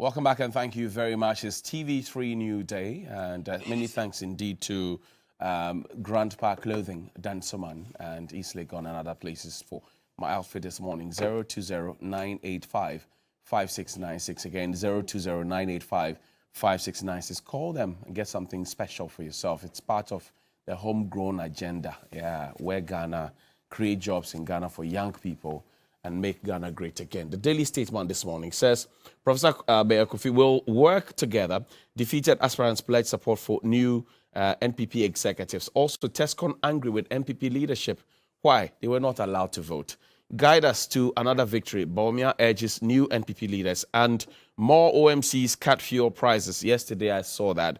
Welcome back and thank you very much. It's TV3Newday and many thanks indeed to Grandpa Clothing, Dansoman and East Legon and other places for my outfit this morning. 020-985-5696. Again, 020-985-5696. Call them and get something special for yourself. It's part of the homegrown agenda, where Ghana create jobs in Ghana for young people and make Ghana great again. The Daily Statesman this morning says Professor Bayer Kofi will work together. Defeated aspirants pledge support for new NPP executives. Also, Tescon angry with NPP leadership. Why? They were not allowed to vote. Guide us to another victory. Bawumia urges new NPP leaders and more OMCs cut fuel prices. Yesterday I saw that.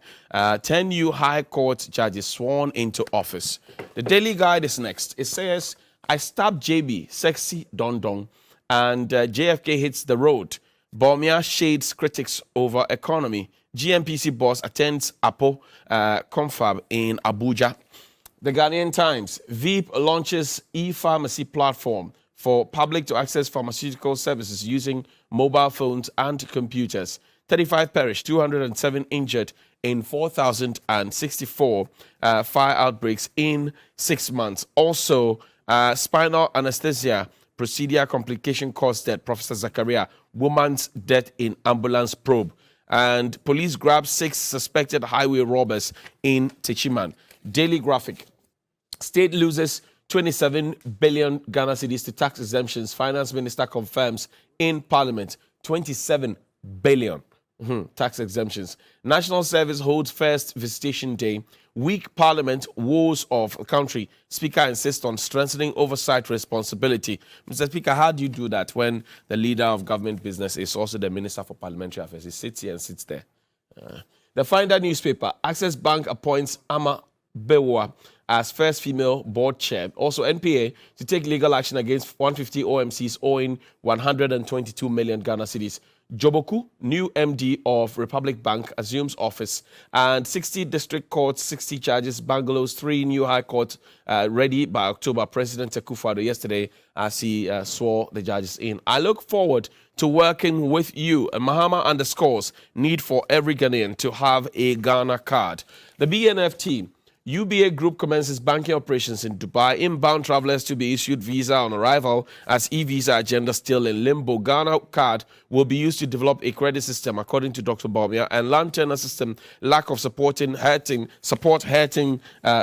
10 new High Court judges sworn into office. The Daily Guide is next. It says, I stabbed JB, sexy Don Don, and JFK hits the road. Bawumia shades critics over economy. GMPC boss attends APO confab in Abuja. The Ghanaian Times, Veep launches e-pharmacy platform for public to access pharmaceutical services using mobile phones and computers. 35 perished, 207 injured in 4,064 fire outbreaks in 6 months. Also, spinal anesthesia procedure complication caused death. Professor Zakaria, woman's death in ambulance probe. And police grab 6 suspected highway robbers in Techiman. Daily Graphic. State loses 27 billion Ghana cedis to tax exemptions. Finance Minister confirms in Parliament 27 billion tax exemptions. National Service holds first visitation day. Weak Parliament, woes of a country. Speaker insists on strengthening oversight responsibility. Mr. Speaker, how do you do that when the leader of government business is also the Minister for Parliamentary Affairs? He sits here and sits there. The Finder newspaper, Access Bank appoints Ama Bewa as first female board chair. Also, NPA to take legal action against 150 OMCs owing 122 million Ghana cedis. Joboku, new MD of Republic Bank, assumes office. And 60 district courts, 60 charges, Bangalore's 3 new high courts ready by October. President Akufo-Addo yesterday as he swore the judges in. I look forward to working with you. And Mahama underscores need for every Ghanaian to have a Ghana card. The BNF team, UBA Group commences banking operations in Dubai. Inbound travelers to be issued visa on arrival as e-visa agenda still in limbo. Ghana card will be used to develop a credit system, according to Dr. Bawumia, and lantern system lack of support hurting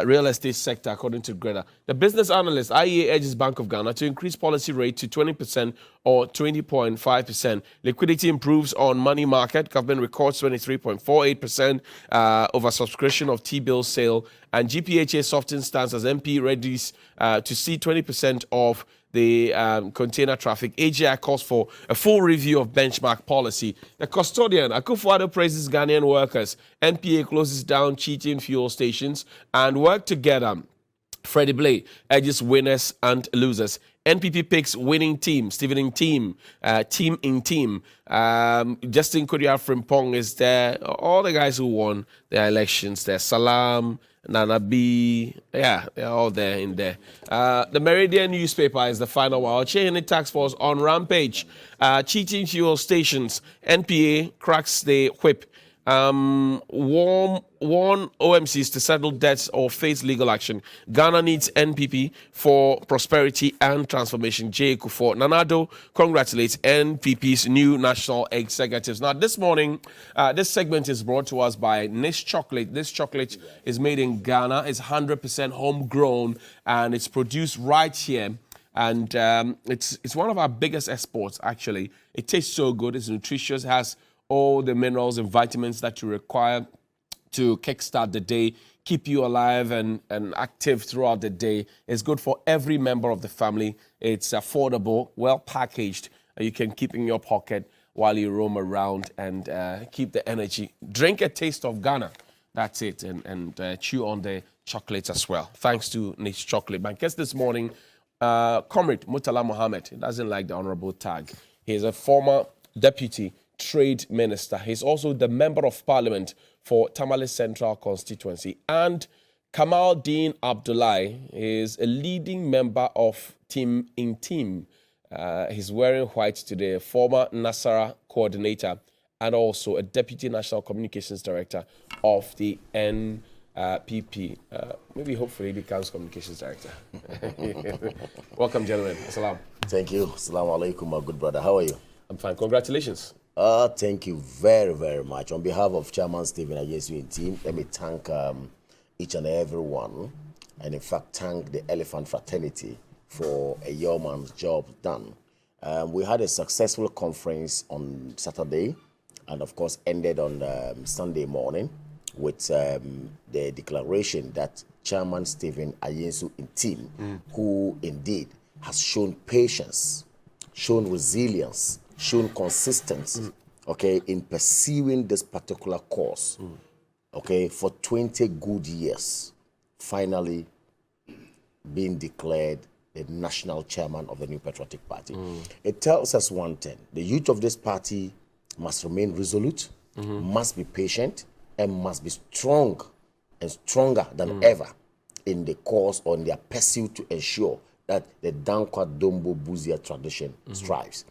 real estate sector, according to Greta. The business analyst, IEA urges Bank of Ghana to increase policy rate to 20% or 20.5%. Liquidity improves on money market. Government records 23.48% over subscription of T-bill sale. And GPHA softens stance as MP readies to see 20% of the container traffic. AGI calls for a full review of benchmark policy. The custodian, Akufo-Addo praises Ghanaian workers. NPA closes down cheating fuel stations and work together. Freddie Blay urges winners and losers. NPP picks winning team, Stephen team, team in team. Justin Kodia Frimpong is there. All the guys who won their elections there. Salam, Nana B, they're all there in there. The Meridian newspaper is the final one. Chehini tax force on rampage. Cheating fuel stations. NPA cracks the whip. Warn OMCs to settle debts or face legal action. Ghana needs NPP for prosperity and transformation. J. Kufuor. Nanado congratulates NPP's new national executives. Now, this morning, this segment is brought to us by Nish Chocolate. This chocolate is made in Ghana. It's 100% homegrown, and it's produced right here. And it's one of our biggest exports, actually. It tastes so good. It's nutritious. It has all the minerals and vitamins that you require to kickstart the day, keep you alive and active throughout the day. It's good for every member of the family. It's affordable, well packaged. You can keep in your pocket while you roam around and keep the energy. Drink a taste of Ghana. That's it. And chew on the chocolates as well. Thanks to Niche Chocolate. My guest this morning, Comrade Murtala Mohammed. He doesn't like the honorable tag. He's a former deputy Trade Minister. He's also the Member of Parliament for Tamale Central Constituency. And Kamal Dean Abdullahi is a leading member of Team in Team. He's wearing white today, former Nasara coordinator and also a Deputy National Communications Director of the NPP. Maybe hopefully becomes Communications Director. Welcome, gentlemen. Assalam. Thank you. Assalamu alaikum, my good brother. How are you? I'm fine. Congratulations. Thank you very, very much. On behalf of Chairman Stephen Ayesu and team, let me thank each and every one, and in fact thank the Elephant Fraternity for a yeoman's job done. We had a successful conference on Saturday, and of course ended on Sunday morning with the declaration that Chairman Stephen Ayesu and team, who indeed has shown patience, shown resilience, shown consistency, okay, in pursuing this particular course, okay, for 20 good years, finally being declared the national chairman of the New Patriotic Party. It tells us one thing: the youth of this party must remain resolute, must be patient, and must be strong and stronger than ever in the cause or in their pursuit to ensure that the Dankwa Dombo Buzia tradition strives.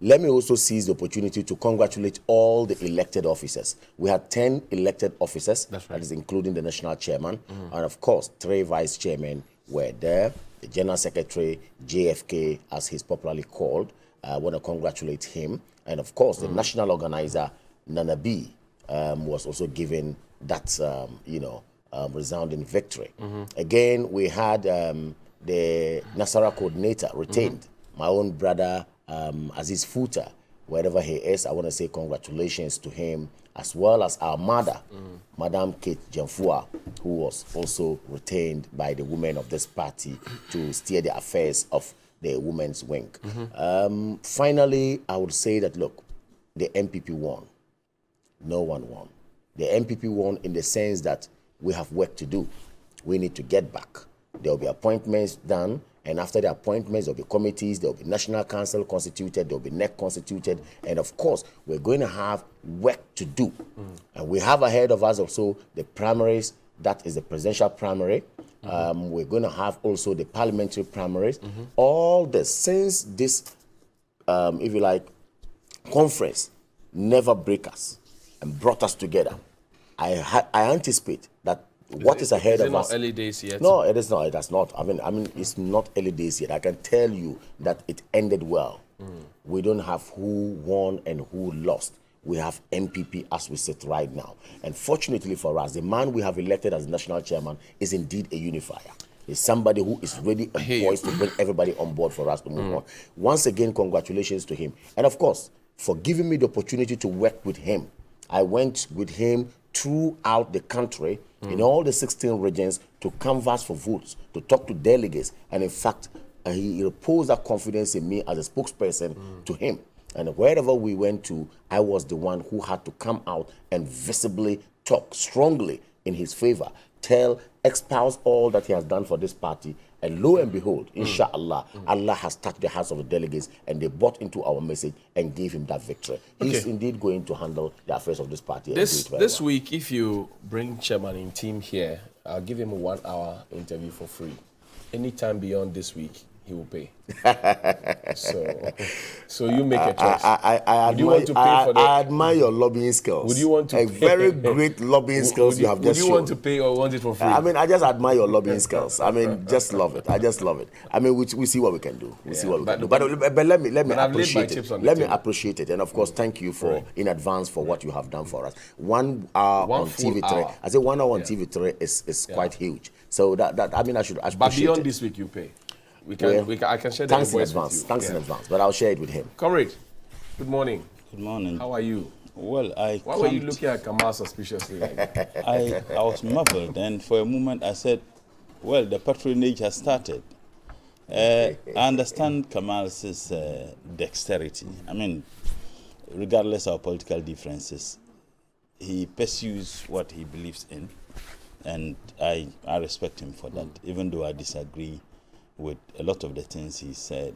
Let me also seize the opportunity to congratulate all the elected officers. We had 10 elected officers, that is including the national chairman, and of course 3 vice chairmen were there. The general secretary, JFK, as he's popularly called, I want to congratulate him. And of course the national organizer, Nana B, was also given that, resounding victory. Again, we had the Nasara coordinator retained, my own brother, Aziz Futa, wherever he is. I want to say congratulations to him, as well as our mother, Madam Kate Jamfua, who was also retained by the women of this party to steer the affairs of the women's wing. Finally, I would say that, look, the NPP won. No one won. The NPP won in the sense that we have work to do. We need to get back. There will be appointments done, and after the appointments, there will be committees, there will be National Council constituted, there will be NEC constituted, and of course, we're going to have work to do. And we have ahead of us also the primaries, that is the presidential primary. We're going to have also the parliamentary primaries. All this, since this, if you like, conference never break us and brought us together, I anticipate that what is ahead of us. Is it not early days yet? No, it is not. It has not. I mean, it's not early days yet. I can tell you that it ended well. We don't have who won and who lost. We have NPP as we sit right now. And fortunately for us, the man we have elected as national chairman is indeed a unifier. He's somebody who is ready and poised to bring everybody on board for us to move on. Once again, congratulations to him. And of course, for giving me the opportunity to work with him. I went with him throughout the country, in all the 16 regions, to canvass for votes, to talk to delegates. And in fact, he reposed that confidence in me as a spokesperson to him. And wherever we went to, I was the one who had to come out and visibly talk strongly in his favor, espouse all that he has done for this party. And lo and behold, inshallah, Allah has touched the hearts of the delegates, and they bought into our message and gave him that victory. He's indeed going to handle the affairs of this party. This week, if you bring chairman in team here, I'll give him a 1-hour interview for free. Anytime beyond this week, he will pay. so you make a choice. I admire your lobbying skills. Would you want to pay? Very great lobbying skills you have just shown. Would you want to pay or want it for free? I mean, I just admire your lobbying skills. I mean, just love it. I just love it. I mean, we see what we can do. We see what we can do. But let me appreciate it. Let me appreciate it. And of course, thank you for in advance for what you have done for us. 1 hour on TV3. I say 1 hour on TV3 is quite huge. So that I mean, I should appreciate But beyond it. this week, you pay. I can share the thanks in advance. Thanks in advance, but I'll share it with him. Comrade, good morning. Good morning. How are you? Well, Why were you looking at Kamal suspiciously like that? I was muffled, and for a moment I said, well, the patronage has started. I understand Kamal's dexterity. I mean, regardless of political differences, he pursues what he believes in, and I respect him for that, even though I disagree with a lot of the things he said.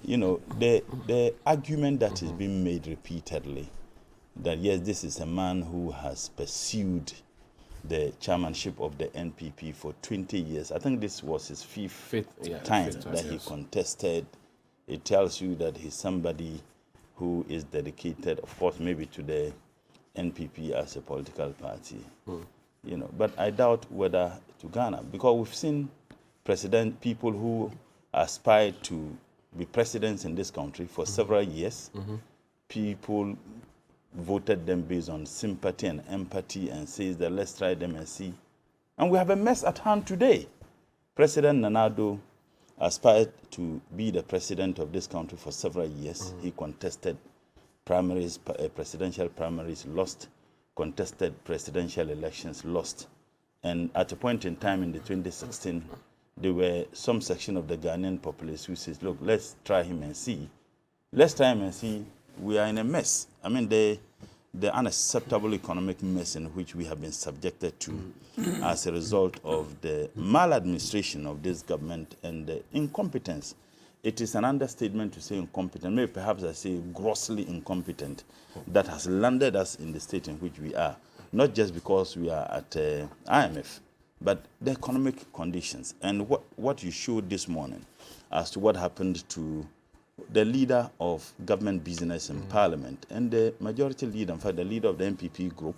You know, the argument that is being made repeatedly, that yes, this is a man who has pursued the chairmanship of the NPP for 20 years. I think this was his fifth time that he contested. It tells you that he's somebody who is dedicated, of course, maybe to the NPP as a political party. You know, but I doubt whether to Ghana, because we've seen people who aspired to be presidents in this country for several years. People voted them based on sympathy and empathy and says that let's try them and see. And we have a mess at hand today. President Nana Addo aspired to be the president of this country for several years. He contested primaries, presidential primaries, lost, contested presidential elections, lost. And at a point in time in the 2016, there were some section of the Ghanaian populace who says, look, let's try him and see. Let's try him and see. We are in a mess. I mean, the unacceptable economic mess in which we have been subjected to as a result of the maladministration of this government and the incompetence. It is an understatement to say incompetent, maybe perhaps I say grossly incompetent, that has landed us in the state in which we are, not just because we are at IMF, but the economic conditions. And what you showed this morning as to what happened to the leader of government business in Parliament and the majority leader, in fact, the leader of the NPP group,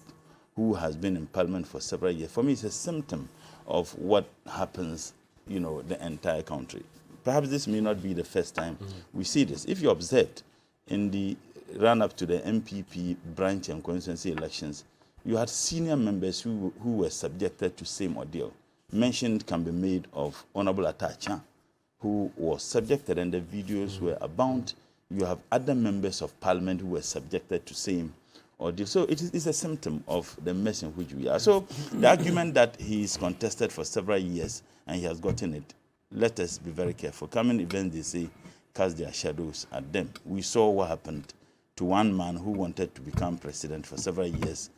who has been in Parliament for several years, for me, it's a symptom of what happens, you know, the entire country. Perhaps this may not be the first time we see this. If you observed in the run-up to the NPP branch and constituency elections, you had senior members who were subjected to same ordeal. Mention can be made of Honorable Atacha, who was subjected, and the videos were abound. You have other members of parliament who were subjected to same ordeal. So it is a symptom of the mess in which we are. So the argument that he's contested for several years and he has gotten it, let us be very careful. Coming events, they say, cast their shadows at them. We saw what happened to one man who wanted to become president for several years.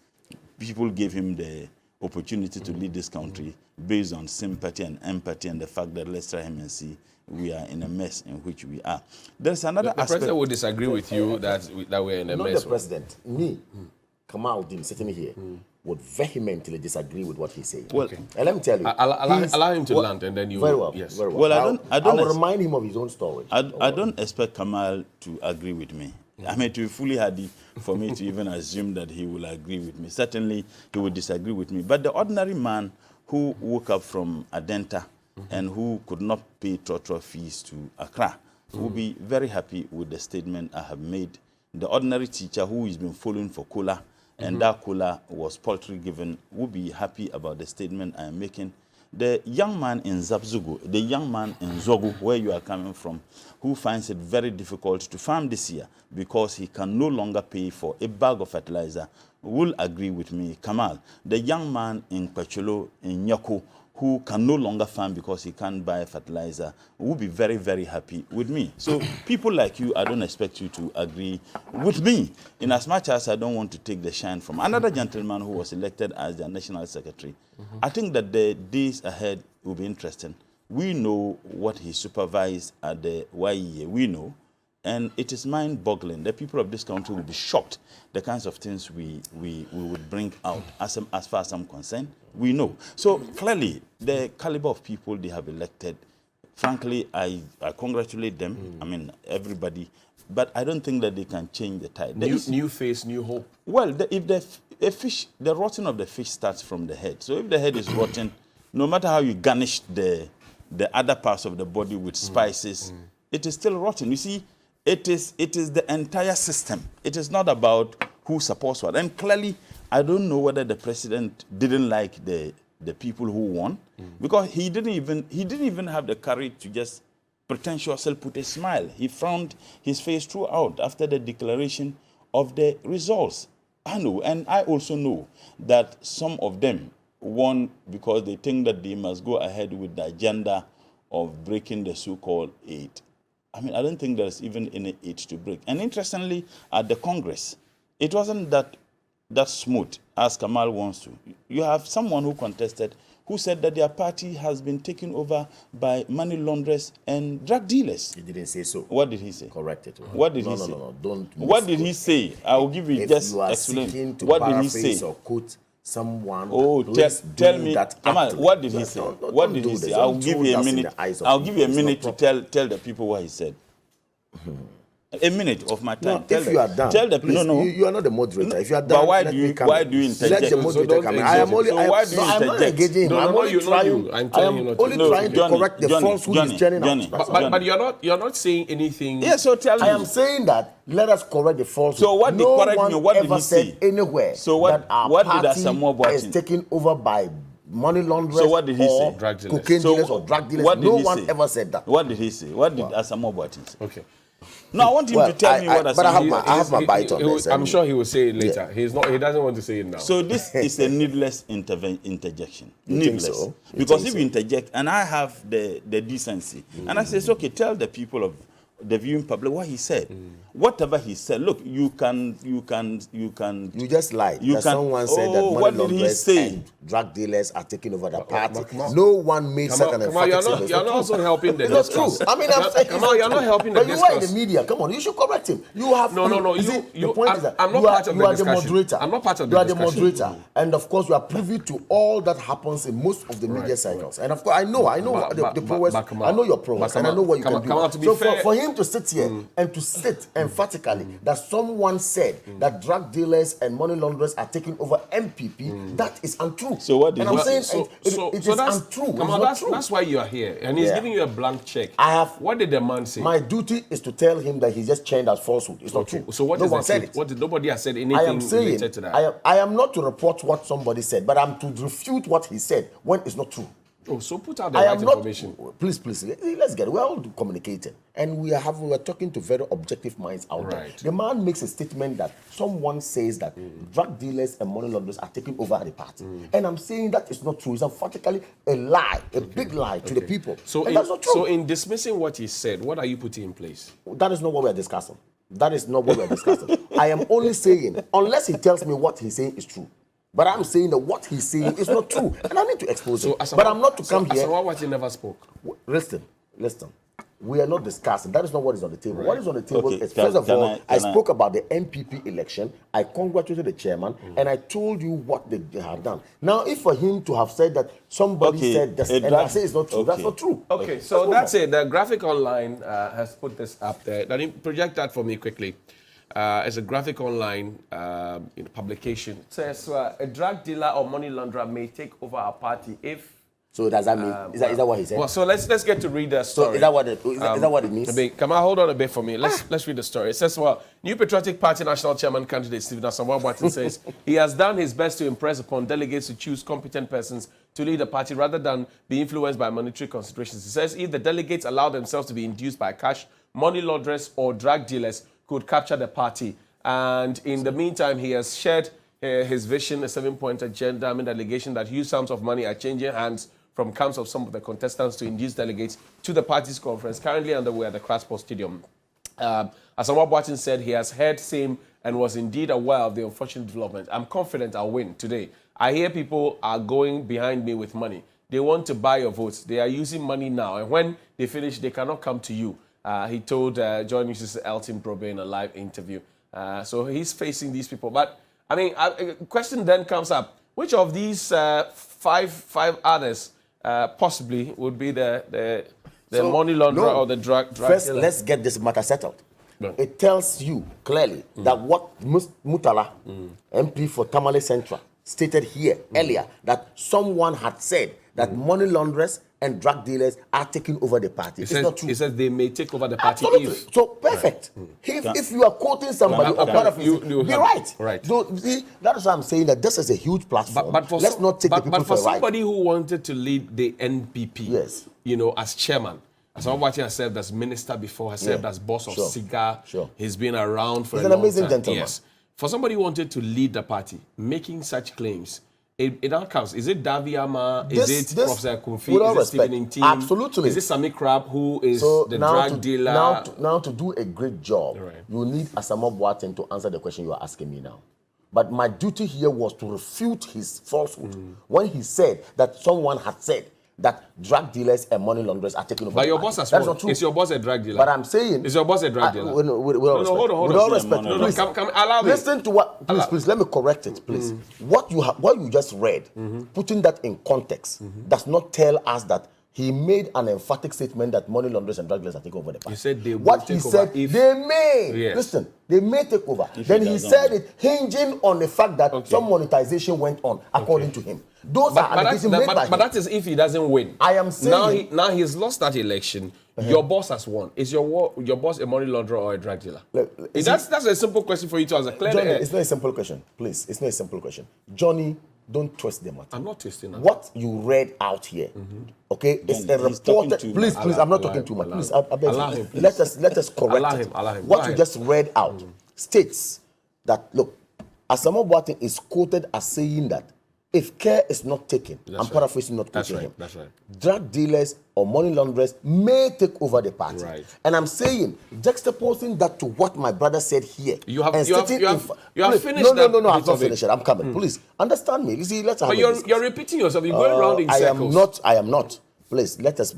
People gave him the opportunity to lead this country based on sympathy and empathy and the fact that let's try him and see. We are in a mess in which we are. There's another aspect. The president would disagree with you that we're in a mess. Not the president. Me, Kamal Din, sitting here, would vehemently disagree with what he's saying. Well, and let me tell you. Allow him to land and then you... Very well. Yes. Very well. Well, I will remind him of his own story. I don't expect Kamal to agree with me. I mean, to be fully hardy for me to even assume that he will agree with me. Certainly, he will disagree with me. But the ordinary man who woke up from Adenta and who could not pay trotro fees to Accra will be very happy with the statement I have made. The ordinary teacher who has been following for cola, and that cola was paltry given, will be happy about the statement I am making. The young man in Zabzugu, the young man in Zogu, where you are coming from, who finds it very difficult to farm this year because he can no longer pay for a bag of fertilizer, will agree with me. Kamal, the young man in Pacholo, in Nyako, who can no longer farm because he can't buy fertilizer, will be very, very happy with me. So people like you, I don't expect you to agree with me, in as much as I don't want to take the shine from another gentleman who was elected as their national secretary. I think that the days ahead will be interesting. We know what he supervised at the YEA, we know, and it is mind-boggling. The people of this country will be shocked the kinds of things we would bring out. As far as I'm concerned, we know. So clearly, the caliber of people they have elected, frankly, I congratulate them. I mean, everybody. But I don't think that they can change the tide. New face, new hope. Well, the rotting of the fish starts from the head. So if the head is rotten, no matter how you garnish the other parts of the body with spices, it is still rotten. You see, it is the entire system. It is not about who supports what. And clearly, I don't know whether the president didn't like the people who won, because he didn't even have the courage to just pretentiously put a smile. He frowned his face throughout after the declaration of the results. I know, and I also know that some of them won because they think that they must go ahead with the agenda of breaking the so-called aid. I mean, I don't think there's even any aid to break. And interestingly, at the Congress, it wasn't that smooth as Kamal wants to. You have someone who contested who said that their party has been taken over by money launderers and drug dealers. He didn't say so. What did he say? Correct it. What did he say? No, don't. What did he say? I will give you if just you are explain. Seeking to What did he say? paraphrase or quote someone. Oh, tell me. Come on. What did he say? What did he say? I'll give you a minute. I'll give you a minute to tell the people what he said. A minute of my time. No, if you are done, tell the please, no. you are not the moderator. If you are done, but why let do me you come in. interject? Let the moderator come in. I am only. So why do you I'm not interject? engaging him. I'm only trying. I'm telling you not to. only trying to correct the falsehood he's churning out. But you're not saying anything. Yes, so tell me. I am saying that let us correct the falsehood. So what did no correct one me? What did ever he said say? anywhere So what? that our What did party Asamoah Boateng is taken over by money launderers So what did he or say? Drug dealers. cocaine So dealers or drug dealers. what did No he one say? ever said that. What did he say? What did Asamoah Boateng say? Okay. No, I want him to tell me what but I Asamoah have my bite on this. I'm sure he will say it later. He doesn't want to say it now. So this is a needless interjection. You think Needless. so? Because if you interject, and I have the decency, and I say, okay, tell the people of the viewing public what he said. Whatever he said, look, you just lied. Someone said that what money did he launderers say? and drug dealers are taking over the party. No one made such an emphatic statement. You're not also helping the It's not true. discourse. I mean, I'm saying You're not helping the but discourse. you are in the media. Come on, you should correct him. You have No. The point is that I'm not you part of the are the discussion. moderator. I'm not part of you the are the discussion. moderator, and of course, you are privy to all that happens in most of the media cycles. And of course, I know the prowess. I know your prowess, and I know what you can do. So for him to sit here and to state emphatically that someone said that drug dealers and money launderers are taking over NPP, that is untrue. So what did and he I'm saying say? it is untrue. That's why you are here, and he's giving you a blank check. What did the man say? My duty is to tell him that he just changed as falsehood. It's not true. So what no is one the said truth? it. What did nobody has said anything I am saying, related to that? I am not to report what somebody said, but I'm to refute what he said when it's not true. Oh, so put out the right information. Please, let's get it. We're all communicating, and we are talking to very objective minds out there. The man makes a statement that someone says that drug dealers and money launderers are taking over the party, and I'm saying that is not true. It's emphatically a lie, a big lie to the people. And that's not true. So in dismissing what he said, what are you putting in place? That is not what we are discussing. That is not what we are discussing. I am only saying, unless he tells me what he's saying is true. But I'm saying that what he's saying is not true. And I need to expose it. But I'm not to come here. So what he never spoke? Listen. We are not discussing. That is not what is on the table. Right. What is on the table is, first of all, I spoke about the NPP election. I congratulated the chairman, and I told you what they have done. Now, if for him to have said that somebody said this, and I say it's not true, that's not true. Okay, so that's it. The graphic online has put this up there. Let me project that for me quickly. It's a graphic online publication. It says a drug dealer or money launderer may take over our party if. So does that mean is that what he said? Well, so let's get to read the story. So is that what it means? Come on, hold on a bit for me. Let's read the story. It says, New Patriotic Party National Chairman candidate Stephen Asamoah Boateng says he has done his best to impress upon delegates to choose competent persons to lead the party rather than be influenced by monetary considerations. He says if the delegates allow themselves to be induced by cash, money launderers or drug dealers could capture the party. And in the meantime, he has shared his vision, a 7-point agenda, amid allegation that huge sums of money are changing hands from camps of some of the contestants to induce delegates to the party's conference, currently underway at the Crossport Stadium. Asamoah Boateng said he has heard same and was indeed aware of the unfortunate development. I'm confident I'll win today. I hear people are going behind me with money. They want to buy your votes. They are using money now, and when they finish, they cannot come to you. He told Joy News' Elton Probe in a live interview. So he's facing these people. But, I mean, a question then comes up. Which of these five others possibly would be the money launderer or the drug First, dealer? let's get this matter settled. No. It tells you clearly that what Mutala, MP for Tamale Central, stated here earlier, that someone had said that money launderers and drug dealers are taking over the party. It's not true. He says they may take over the party. Absolutely. If. So, perfect. Right. If you are quoting somebody or paraphrasing, be right. Right. So, see, that is why I'm saying that this is a huge platform. Let's not take the people for a ride. But for somebody who wanted to lead the NPP, yes, as chairman, Asamoah Boateng has served as minister before, has served as boss of SIGA. Sure. He's been around for He's a long time. He's an amazing gentleman. Yes. For somebody who wanted to lead the party, making such claims, it all counts. Is it Daviama? Is it Professor Kofi? Is it Stephen Ntim? Absolutely. Is it Sami Crab, who is the drug dealer? Now to do a great job, you need Asamoah Boateng to answer the question you are asking me now. But my duty here was to refute his falsehood when he said that someone had said that drug dealers and money launderers are taking over. But your boss has That's not true. Is your boss a drug dealer? But I'm saying... Is your boss a drug dealer? With all respect. No, come, allow me. Listen to what... Please, let me correct it, please. What you just read, putting that in context, does not tell us that he made an emphatic statement that money launderers and drug dealers are taking over the party. He said they will what take he over said, if... they may. Yes. Listen, they may take over. If Then it he does not. said it hinging on the fact that some monetization went on, according to him. Those are allegations made by him. But that is if he doesn't win. I am saying... Now he's lost that election. Your boss has won. Is your boss a money launderer or a drug dealer? That's a simple question for you to answer. Johnny, it's not a simple question. Please, it's not a simple question. Johnny, don't twist the matter. I'm not twisting that. What you read out here, okay, it's a reported. Please, I'm not talking too much. Please, I beg you. Let us correct it. Allow him. What you just read out states that, look, Asamoah Boateng is quoted as saying that if care is not taken, I'm paraphrasing, not quoting him. That's right. Drug dealers or money launderers may take over the party. Right. And I'm saying, juxtaposing that to what my brother said here. You have please, finished No, that I've not finished it. I'm coming. Please, understand me. You see, let's have But you're repeating yourself. You're going around in circles. I am not. Please, let us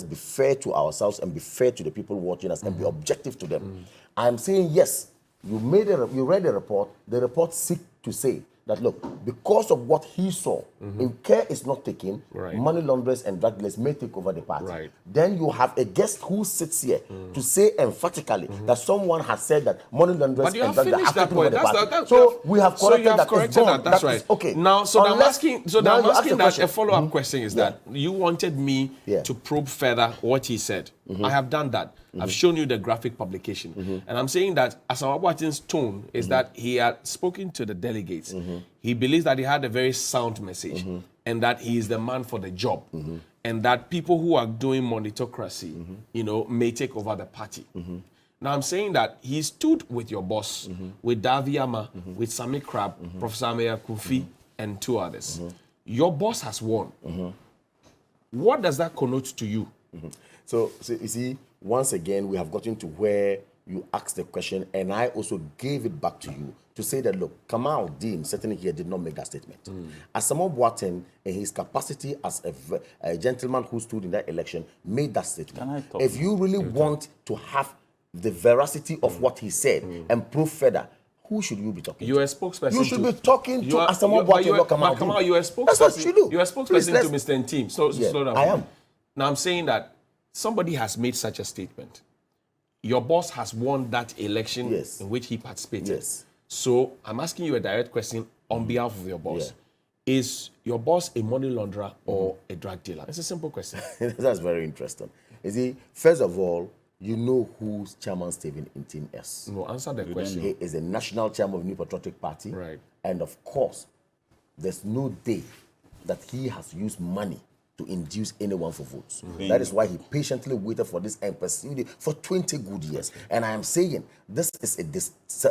be fair to ourselves and be fair to the people watching us and be objective to them. I am saying, yes, you read the report. The report seeks to say that, look, because of what he saw, if care is not taken, money launderers and drug dealers may take over the party. Right. Then you have a guest who sits here to say emphatically that someone has said that money launderers and drug dealers are taking over the party. So we have corrected that. It's gone. That's right. Okay. Now, I'm asking that a follow-up question is that you wanted me to probe further what he said. I have done that. I've shown you the graphic publication. And I'm saying that Asamoah Boateng's tone is that he had spoken to the delegates. He believes that he had a very sound message and that he is the man for the job. And that people who are doing monitocracy, may take over the party. Now I'm saying that he stood with your boss, with Davy Ama, with Sami Crab, Professor Ameya Kofi, and two others. Your boss has won. What does that connote to you? So you see, once again, we have gotten to where you asked the question, and I also gave it back to you to say that, look, Kamal Dean certainly here did not make that statement. Asamoah Boateng, in his capacity as a gentleman who stood in that election, made that statement. If you really want to have the veracity of what he said and prove further, who should you be talking to? You're a spokesperson. You should be talking to Asamoah Boateng, not Kamal Dean. You're a spokesperson. That's what you do. You're a spokesperson to Mr. Nteam. Slow down. I am. Now I'm saying that somebody has made such a statement. Your boss has won that election in which he participated. Yes. So I'm asking you a direct question on behalf of your boss. Is your boss a money launderer or a drug dealer? It's a simple question. That's very interesting. You see, first of all, you know who Chairman Stephen Nteam is. No, answer the question. He is a national chairman of New Patriotic Party. Right. And of course, there's no day that he has used money to induce anyone for votes. That is why he patiently waited for this and pursued it for 20 good years. And I am saying this is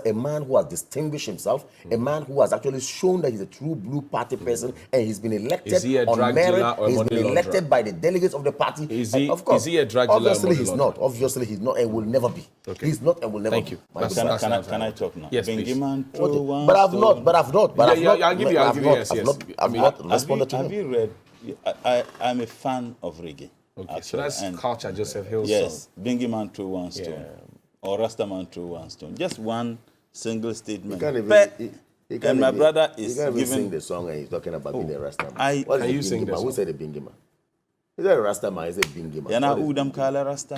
a man who has distinguished himself, a man who has actually shown that he's a true blue party person, and he's been elected is he a on drug merit. dealer or a He's money been elected by the delegates of the party. Is and he, of course, is he a drug dealer? Obviously he's not. Obviously he's not and will never be. Okay. He's not and will never Thank be. you. Can I talk now? Yes, please. But I've not. I'll give you. I've not responded to him. Have you read? I'm a fan of reggae. Okay, so that's Culture Joseph Hill's yes, song. Bingy Man threw one stone, or Rasta Man threw one stone. Just one single statement. And my brother is giving sing the song and he's talking about being a Rasta man. Can you sing the song? Who said the Bingy Man? Is that a Rasta man? Is it Bingy Man? Yana udam kala Rasta.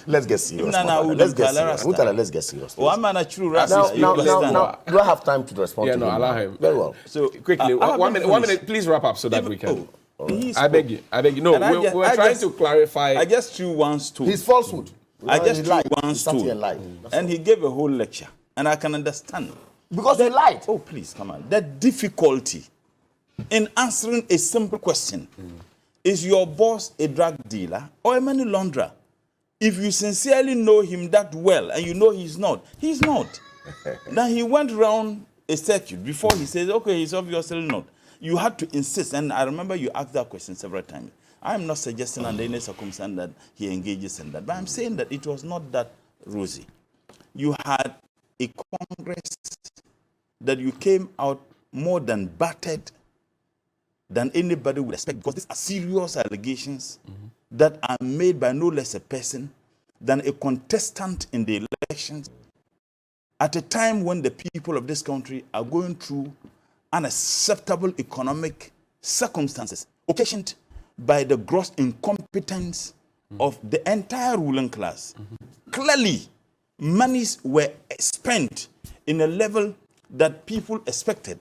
Let's get serious. Let's get serious. Oh, I'm not a true Rasta. Now, do I have time to respond to him? Allow him. Very well. So quickly, 1 minute, please wrap up so that we can. I beg you. No, we're trying to clarify. I just threw one stone. His falsehood. I just threw one stone. And he gave a whole lecture. And I can understand. Because he lied. Oh, please, come on. The difficulty in answering a simple question. Is your boss a drug dealer or a money launderer? If you sincerely know him that well and you know he's not, he's not. Then he went around a circuit before he says, okay, he's obviously not. You had to insist, and I remember you asked that question several times. I'm not suggesting under any circumstance that he engages in that, but I'm saying that it was not that rosy. You had a Congress that you came out more than battered than anybody would expect, because these are serious allegations that are made by no less a person than a contestant in the elections at a time when the people of this country are going through unacceptable economic circumstances occasioned by the gross incompetence of the entire ruling class. Clearly, monies were spent in a level that people expected,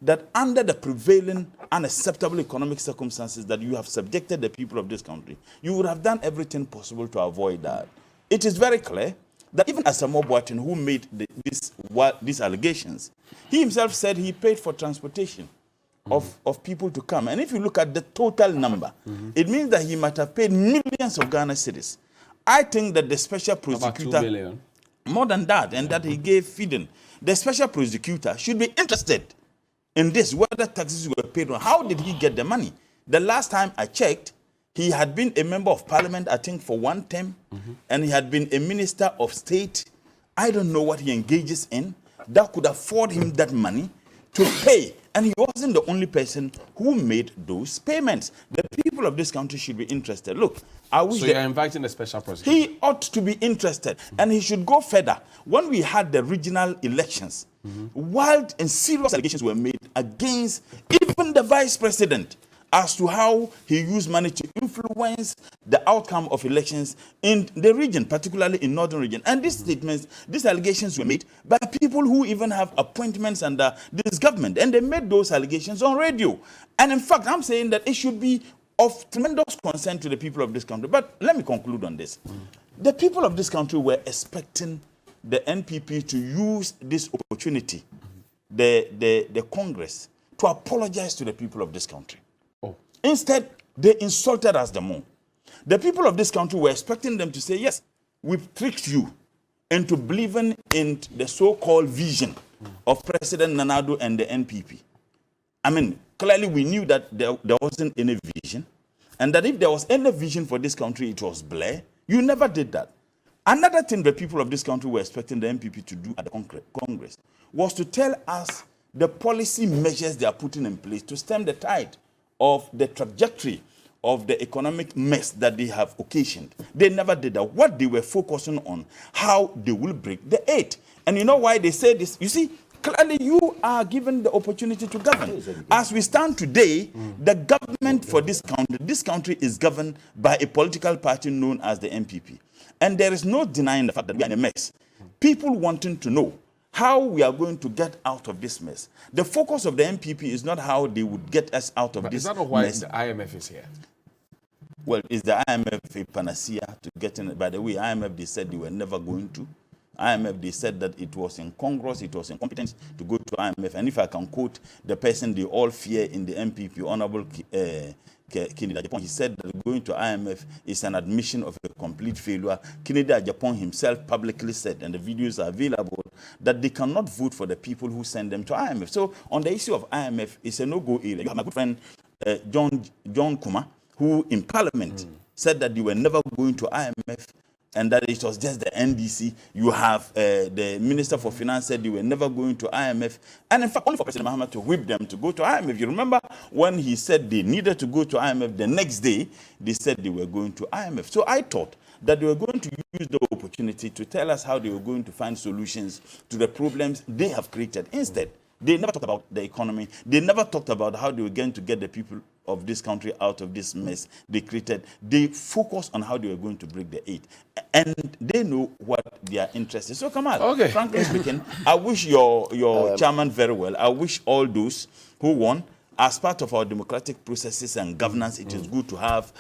that under the prevailing unacceptable economic circumstances that you have subjected the people of this country, you would have done everything possible to avoid that. It is very clear that even Asamoah Boateng, who made these allegations, he himself said he paid for transportation of people to come. And if you look at the total number, it means that he might have paid millions of Ghana cedis. I think that the special prosecutor... About 2 billion. More than that, and that he gave feeding. The special prosecutor should be interested in this, whether taxes were paid or how did he get the money. The last time I checked, he had been a member of parliament, I think, for one term, and he had been a minister of state. I don't know what he engages in that could afford him that money to pay. And he wasn't the only person who made those payments. The people of this country should be interested. Look, I wish... So you're inviting the special prosecutor? He ought to be interested, and he should go further. When we had the regional elections, wild and serious allegations were made against even the vice president as to how he used money to influence the outcome of elections in the region, particularly in northern region. And these statements, these allegations were made by people who even have appointments under this government. And they made those allegations on radio. And in fact, I'm saying that it should be of tremendous concern to the people of this country. But let me conclude on this. The people of this country were expecting the NPP to use this opportunity, the Congress, to apologize to the people of this country. Instead, they insulted us the more. The people of this country were expecting them to say, yes, we've tricked you into believing in the so-called vision of President Nana Addo and the NPP. I mean, clearly we knew that there wasn't any vision, and that if there was any vision for this country, it was Blair. You never did that. Another thing the people of this country were expecting the NPP to do at the Congress was to tell us the policy measures they are putting in place to stem the tide of the trajectory of the economic mess that they have occasioned. They never did that. What they were focusing on, how they will break the eight. And you know why they say this? You see, clearly you are given the opportunity to govern. As we stand today, the government for this country is governed by a political party known as the NPP. And there is no denying the fact that we are in a mess. People wanting to know how we are going to get out of this mess. The focus of the NPP is not how they would get us out of this mess. Is that not why the IMF is here? Well, is the IMF a panacea to get in? By the way, IMF, they said they were never going to. IMF, they said that it was incongruous, it was incompetent to go to IMF. And if I can quote the person they all fear in the NPP, Honorable Kennedy Ajapong, he said that going to IMF is an admission of a complete failure. Kennedy Ajapong himself publicly said, and the videos are available, that they cannot vote for the people who send them to IMF. So on the issue of IMF, it's a no-go area. You have my good friend John Kuma, who in Parliament said that they were never going to IMF and that it was just the NDC. You have the Minister for Finance said they were never going to IMF. And in fact, only for President Mahama to whip them to go to IMF. You remember when he said they needed to go to IMF, the next day, they said they were going to IMF. So I thought that they were going to use the opportunity to tell us how they were going to find solutions to the problems they have created. Instead, they never talked about the economy. They never talked about how they were going to get the people of this country out of this mess they created. They focused on how they were going to break the eight. And they know what their interest is. So, Kamal, frankly speaking, I wish your chairman very well. I wish all those who won, as part of our democratic processes and governance, it is good to have,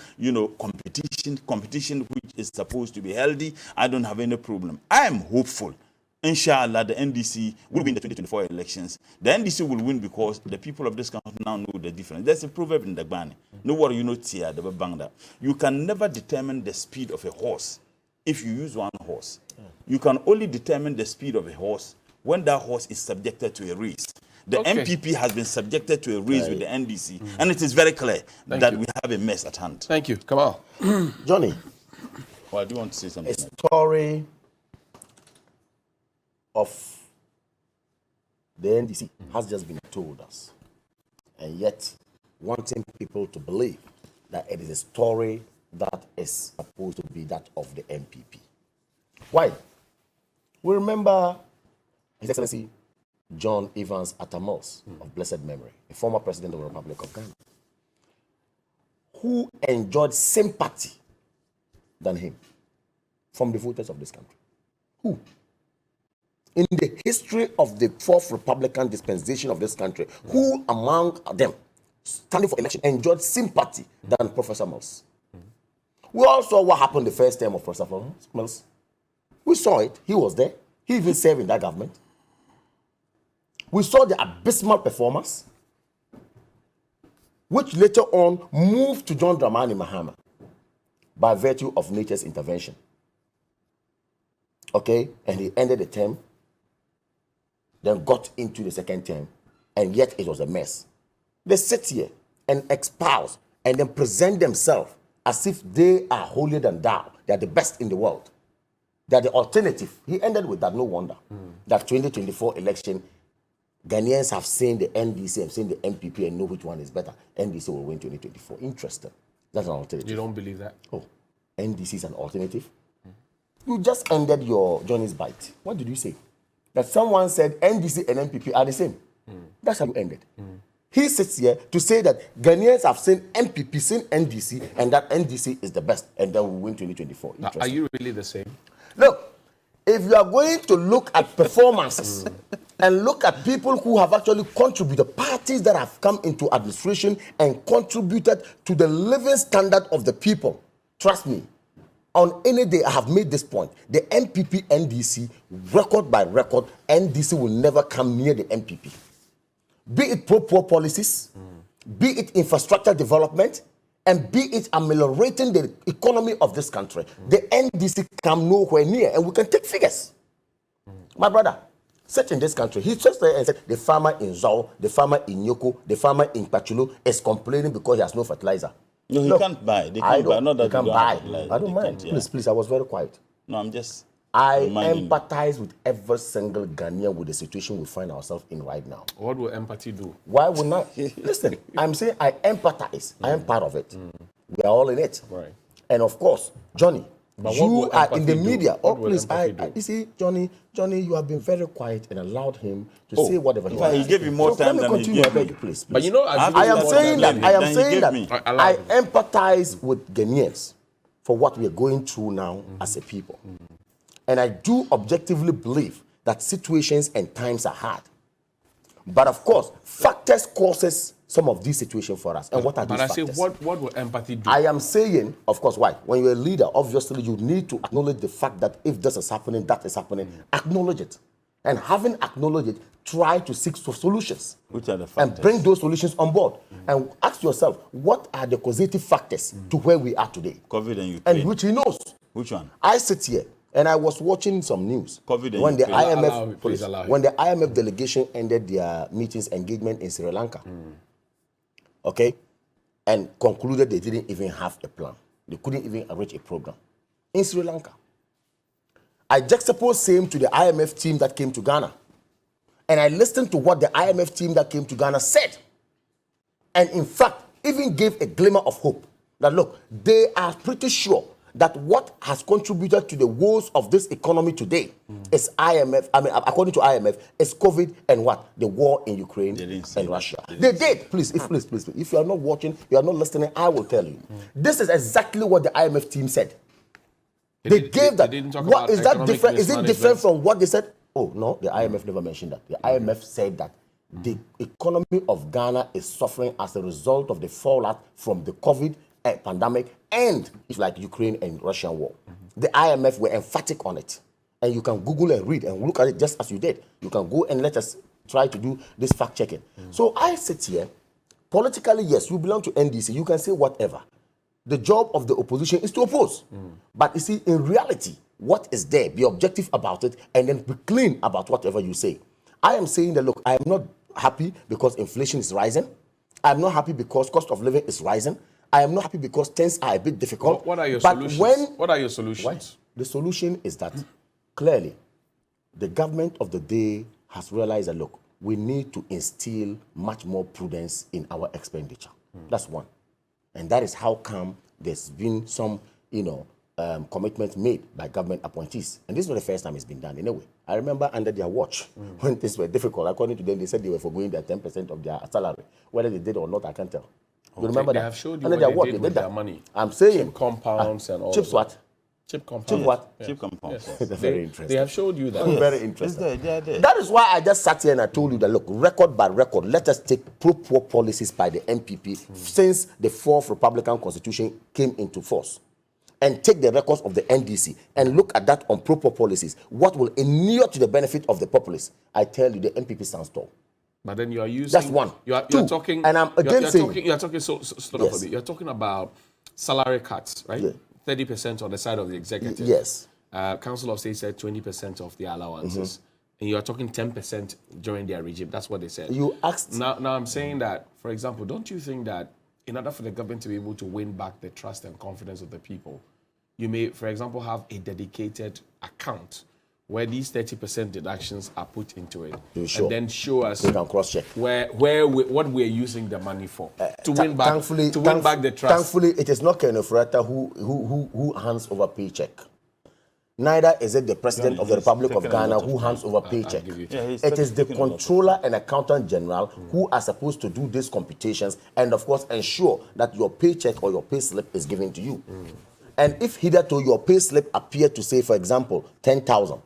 competition which is supposed to be healthy. I don't have any problem. I am hopeful. Inshallah, the NDC will win the 2024 elections. The NDC will win because the people of this country now know the difference. There's a proverb in the Gbani. No worry, you know, Tia, the Bangda. You can never determine the speed of a horse if you use one horse. You can only determine the speed of a horse when that horse is subjected to a race. The NPP has been subjected to a race with the NDC, and it is very clear that we have a mess at hand. Thank you. Come on. Johnny. Well, I do want to say something. A story of the NDC has just been told us, and yet wanting people to believe that it is a story that is supposed to be that of the NPP. Why? We remember His Excellency John Evans Atamos of blessed memory, a former president of the Republic of Ghana, who enjoyed sympathy than him from the voters of this country? Who? In the history of the fourth Republican dispensation of this country, who among them standing for election enjoyed sympathy than Professor Mills? We all saw what happened the first term of Professor Mills. We saw it. He was there. He even served in that government. We saw the abysmal performance, which later on moved to John Dramani Mahama by virtue of nature's intervention. Okay? And he ended the term, then got into the second term, and yet it was a mess. They sit here and espouse and then present themselves as if they are holier than thou. They are the best in the world. They are the alternative. He ended with that. No wonder that 2024 election, Ghanaians have seen the NDC, have seen the NPP, and know which one is better. NDC will win 2024. Interesting. That's an alternative. You don't believe that? Oh, NDC is an alternative? You just ended your Johnny's bite. What did you say? That someone said NDC and NPP are the same. That's how you ended. He sits here to say that Ghanaians have seen NPP, seen NDC, and that NDC is the best, and then we win 2024. Are you really the same? Look, if you are going to look at performances and look at people who have actually contributed, parties that have come into administration and contributed to the living standard of the people, trust me, on any day I have made this point, the NPP, NDC, record by record, NDC will never come near the NPP. Be it pro-poor policies, be it infrastructure development, and be it ameliorating the economy of this country, the NDC come nowhere near, and we can take figures. My brother, sit in this country, he just there and said, the farmer in Zao, the farmer in Yoko, the farmer in Pachulo is complaining because he has no fertilizer. No, he can't buy. They can't buy. Not that he can you buy. don't have I don't mind. yeah. Please, I was very quiet. No, I'm just. I reminding empathize with every single Ghanaian with the situation we find ourselves in right now. What will empathy do? Why would not? Listen, I'm saying I empathize. I am part of it. We are all in it. Right. And of course, Johnny, But what you will are in the empathy do? media. What Oh, will please, empathy do? you see, Johnny, you have been very quiet and allowed him to Oh, say whatever he in fact, wants. he gave you more So time let me than he continue, gave I beg me. you, please. But you know, I am saying that Allow I him. empathize with Ghanaians for what we are going through now as a people. And I do objectively believe that situations and times are hard. But of course, factors causes some of these situations for us. And what are these But I factors? say, what will empathy do? I am saying, of course, why? When you're a leader, obviously you need to acknowledge the fact that if this is happening, that is happening, acknowledge it. And having acknowledged it, try to seek solutions. Which are the factors? And bring those solutions on board. And ask yourself, what are the causative factors to where we are today? COVID and Ukraine. And which he knows. Which one? I sit here and I was watching some news. COVID and when the Ukraine. Allow him, please allow him. when the IMF delegation ended their meetings engagement in Sri Lanka. Okay? And concluded they didn't even have a plan. They couldn't even arrange a program in Sri Lanka. I juxtaposed same to the IMF team that came to Ghana. And I listened to what the IMF team that came to Ghana said. And in fact, even gave a glimmer of hope that look, they are pretty sure that what has contributed to the woes of this economy today is IMF, according to IMF, is COVID and what? The war in Ukraine and Russia. They did. Please, if you are not watching, you are not listening, I will tell you. This is exactly what the IMF team said. They gave that. They didn't talk What about is that economic different? Is it different mismanagement? from what they said? Oh, no, the IMF never mentioned that. The IMF said that the economy of Ghana is suffering as a result of the fallout from the COVID pandemic and it's like Ukraine and Russian war. The IMF were emphatic on it. And you can Google and read and look at it just as you did. You can go and let us try to do this fact checking. So I sit here, politically, yes, you belong to NDC, you can say whatever. The job of the opposition is to oppose. But you see, in reality, what is there? Be objective about it and then be clean about whatever you say. I am saying that, look, I am not happy because inflation is rising. I am not happy because cost of living is rising. I am not happy because things are a bit difficult. What are your but solutions? What are your solutions? Why? The solution is that clearly the government of the day has realized that, look, we need to instill much more prudence in our expenditure. That's one. And that is how come there's been some, commitments made by government appointees. And this is not the first time it's been done anyway. I remember under their watch, when things were difficult, according to them, they said they were forgoing their 10% of their salary. Whether they did or not, I can't tell. You remember They that? have showed you And what then they what did they with did their that. money. I'm saying Chip compounds and all. chips of what? Chip compounds. Chip what? Yeah. Cheap compounds. Yes. That's very interesting. They have showed you that. Very It's interesting. there, they are there. That is why I just sat here and I told you that, look, record by record, let us take pro-poor policies by the NPP since the 4th Republican Constitution came into force, and take the records of the NDC and look at that on pro-poor policies. What will inure to the benefit of the populace? I tell you, the NPP stands tall. But then you are using. That's one. You're Two, talking. and I'm again saying. You're talking. So stop Yes. a bit. You're talking about salary cuts, right? Yeah. 30% on the side of the executive. Yes. Council of State said 20% of the allowances, and you are talking 10% during their regime. That's what they said. You asked. Now I'm saying that, for example, don't you think that in order for the government to be able to win back the trust and confidence of the people, you may, for example, have a dedicated account where these 30% deductions are put into it, Sure. and then show us We can cross-check. what we're using the money for to win back the trust. Thankfully, it is not Kenneth Furata who hands over paycheck. Neither is it the President of the Republic of Ghana who hands over paycheck. It is the Controller and Accountant General who are supposed to do these computations and, of course, ensure that your paycheck or your pay slip is given to you. And if hitherto your pay slip appeared to say, for example, 10,000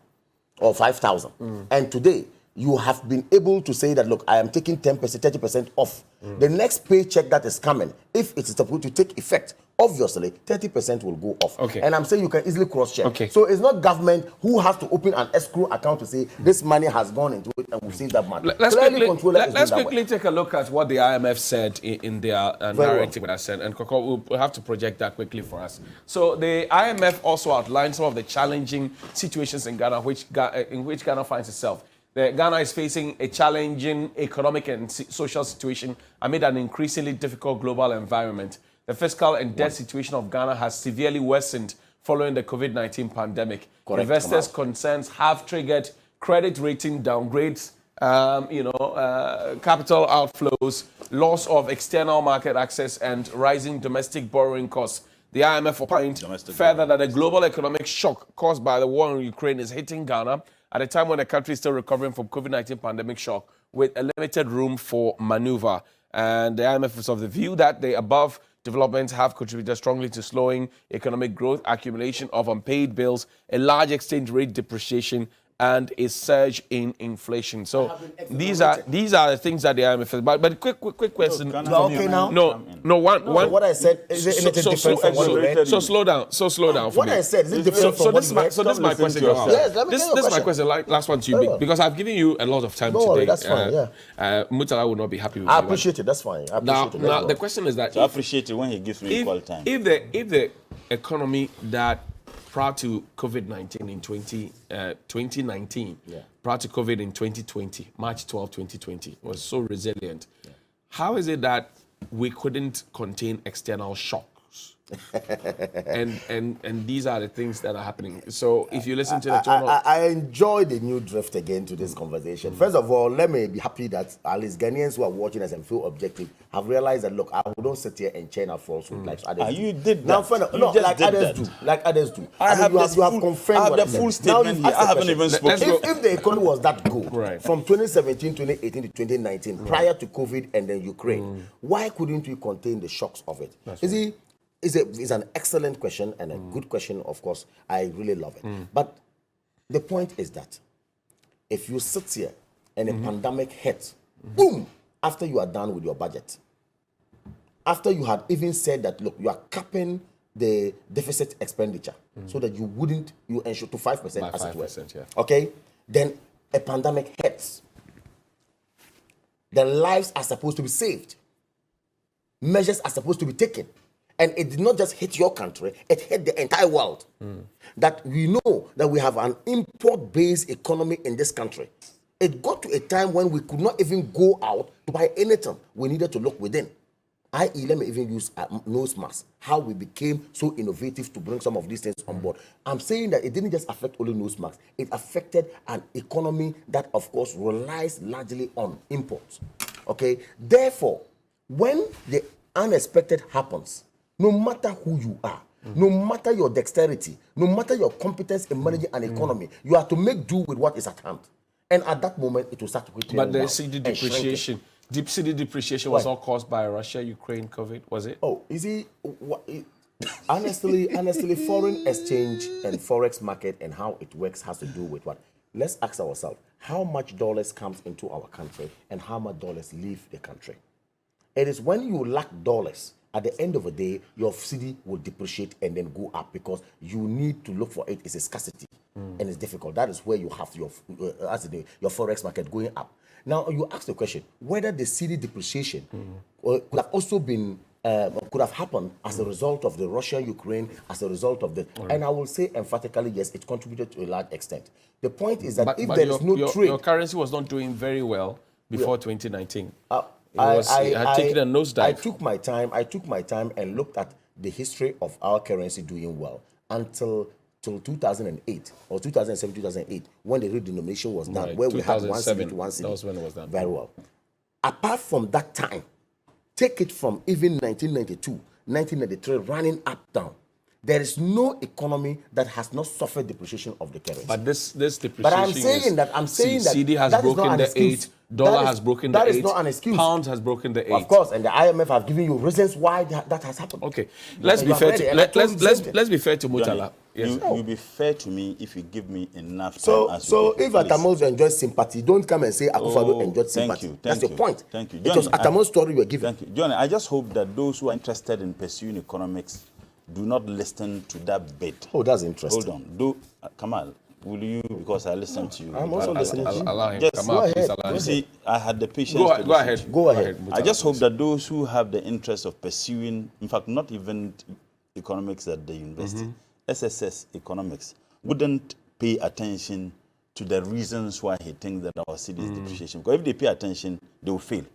or 5,000, and today you have been able to say that, look, I am taking 10%, 30% off. The next paycheck that is coming, if it is supposed to take effect, obviously 30% will go off. Okay. And I'm saying you can easily cross-check. Okay. So it's not government who has to open an escrow account to say this money has gone into it and we'll save that money. Let's Clearly, Controller is doing let's that quickly way. take a look at what the IMF said in their narrative. That said, and Koko, we'll have to project that quickly for us. So the IMF also outlined some of the challenging situations in Ghana, in which Ghana finds itself. Ghana is facing a challenging economic and social situation amid an increasingly difficult global environment. The fiscal and debt situation of Ghana has severely worsened following the COVID-19 pandemic. Correct, Investors' Kamal. concerns have triggered credit rating downgrades, capital outflows, loss of external market access, and rising domestic borrowing costs. The IMF opined further that a global economic shock caused by the war in Ukraine is hitting Ghana at a time when the country is still recovering from COVID-19 pandemic shock with a limited room for maneuver. And the IMF is of the view that the above developments have contributed strongly to slowing economic growth, accumulation of unpaid bills, a large exchange rate depreciation, and a surge in inflation. So these are the things that the IMF is. But quick question. You are okay now? No, one. So what I said, is it anything different from what you read? So slow down for What me. I said, is it different from what you read? So this is my question. Yes, let me This get your is my question. question. Last one to you, Very because I've given you a lot of time Don't today. worry, that's fine, Mutala will not be happy with I me, but- appreciate it, that's fine. I Now, appreciate it. Let's go. the question is that So I appreciate it when he gives me equal time. if the economy that prior to COVID-19 in 2019, prior to COVID in 2020, March 12, 2020, was so resilient, how is it that we couldn't contain external shocks? and these are the things that are happening. So if you listen to the tone of I enjoy the new drift again to this conversation. First of all, let me be happy that at least Ghanaians who are watching us and feel objective have realized that, look, I don't sit here and chain a falsehood like others do. You did Now, that. no, You just like did others that. do. Like others do. I have you the have, you have full- confirmed I have what the I said. full Now statement you've here. asked I the haven't question. even spoken. If the economy was that good Right. from 2017, 2018 to 2019, prior to COVID and then Ukraine, why couldn't we contain the shocks of it? It's an excellent question and a good question, of course. I really love it. But the point is that if you sit here and a pandemic hits, boom, after you are done with your budget, after you had even said that, look, you are capping the deficit expenditure so that you ensure to 5% By as it were. 5%, yeah. Okay? Then a pandemic hits. The lives are supposed to be saved. Measures are supposed to be taken. And it did not just hit your country, it hit the entire world. That we know that we have an import-based economy in this country. It got to a time when we could not even go out to buy anything. We needed to look within. I.e., let me even use nose masks, how we became so innovative to bring some of these things on board. I'm saying that it didn't just affect only nose masks. It affected an economy that, of course, relies largely on imports. Okay? Therefore, when the unexpected happens, no matter who you are, no matter your dexterity, no matter your competence in managing an economy, you have to make do with what is at hand. And at that moment, it will start to quickly. But the CD depreciation Deep city depreciation was all caused by Russia, Ukraine, COVID, was it? Oh, is it? Honestly, foreign exchange and forex market and how it works has to do with what? Let's ask ourselves, how much dollars comes into our country and how much dollars leave the country? It is when you lack dollars, at the end of the day, your city will depreciate and then go up because you need to look for it. It's a scarcity and it's difficult. That is where you have your forex market going up. Now, you ask the question, whether the city depreciation could have also been could have happened as a result of the Russia-Ukraine, as a result of the... And I will say emphatically, yes, it contributed to a large extent. The point is that if there is no trade... Your currency was not doing very well before 2019. It had taken a nosedive. I took my time and looked at the history of our currency doing well until 2008 or 2007, 2008, when the redenomination was done, where we had one city to one city. That was when it was done. Very well. Apart from that time, take it from even 1992, 1993, running up, down. There is no economy that has not suffered depreciation of the currency. But this depreciation. But I'm saying that CD has broken the 8, dollar has broken the 8. That is not an excuse. Pound has broken the 8. Of course, and the IMF have given you reasons why that has happened. Okay, let's be fair to let's be fair to Murtala. Yes. You'll be fair to me if you give me enough time. So if Atamo's enjoys sympathy, don't come and say Akufo-Addo enjoyed sympathy. That's your point. Thank you. It was Atamo's story you were giving. Thank you. Johnny, I just hope that those who are interested in pursuing economics do not listen to that bit. Oh, that's interesting. Hold on. Kamal, will you, because I listened to you. I'm also listening to you. Allow him. Just Kamal, please allow him. You see, I had the patience Go to ahead. Go ahead. I just hope that those who have the interest of pursuing, in fact, not even economics at the university, SSS economics, wouldn't pay attention to the reasons why he thinks that our city is depreciation. Because if they pay attention, they will fail.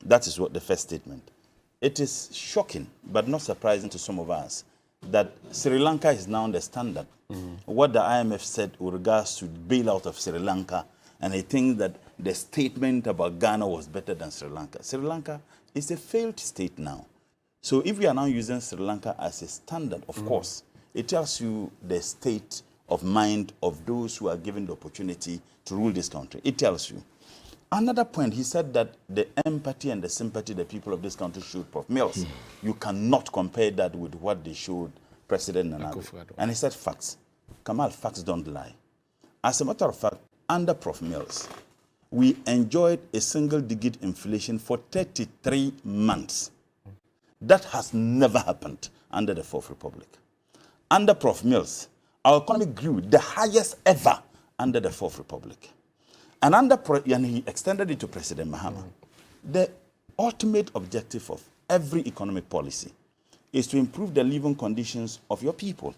That is what the first statement. It is shocking, but not surprising to some of us, that Sri Lanka is now the standard. What the IMF said with regards to bailout of Sri Lanka, and I think that the statement about Ghana was better than Sri Lanka. Sri Lanka is a failed state now. So if we are now using Sri Lanka as a standard, of course, it tells you the state of mind of those who are given the opportunity to rule this country. It tells you. Another point, he said that the empathy and the sympathy the people of this country showed Prof. Mills, you cannot compare that with what they showed President Nana. And he said facts. Kamal, facts don't lie. As a matter of fact, under Prof. Mills, we enjoyed a single-digit inflation for 33 months. That has never happened under the Fourth Republic. Under Prof. Mills, our economy grew the highest ever under the Fourth Republic. And and he extended it to President Mahama. The ultimate objective of every economic policy is to improve the living conditions of your people.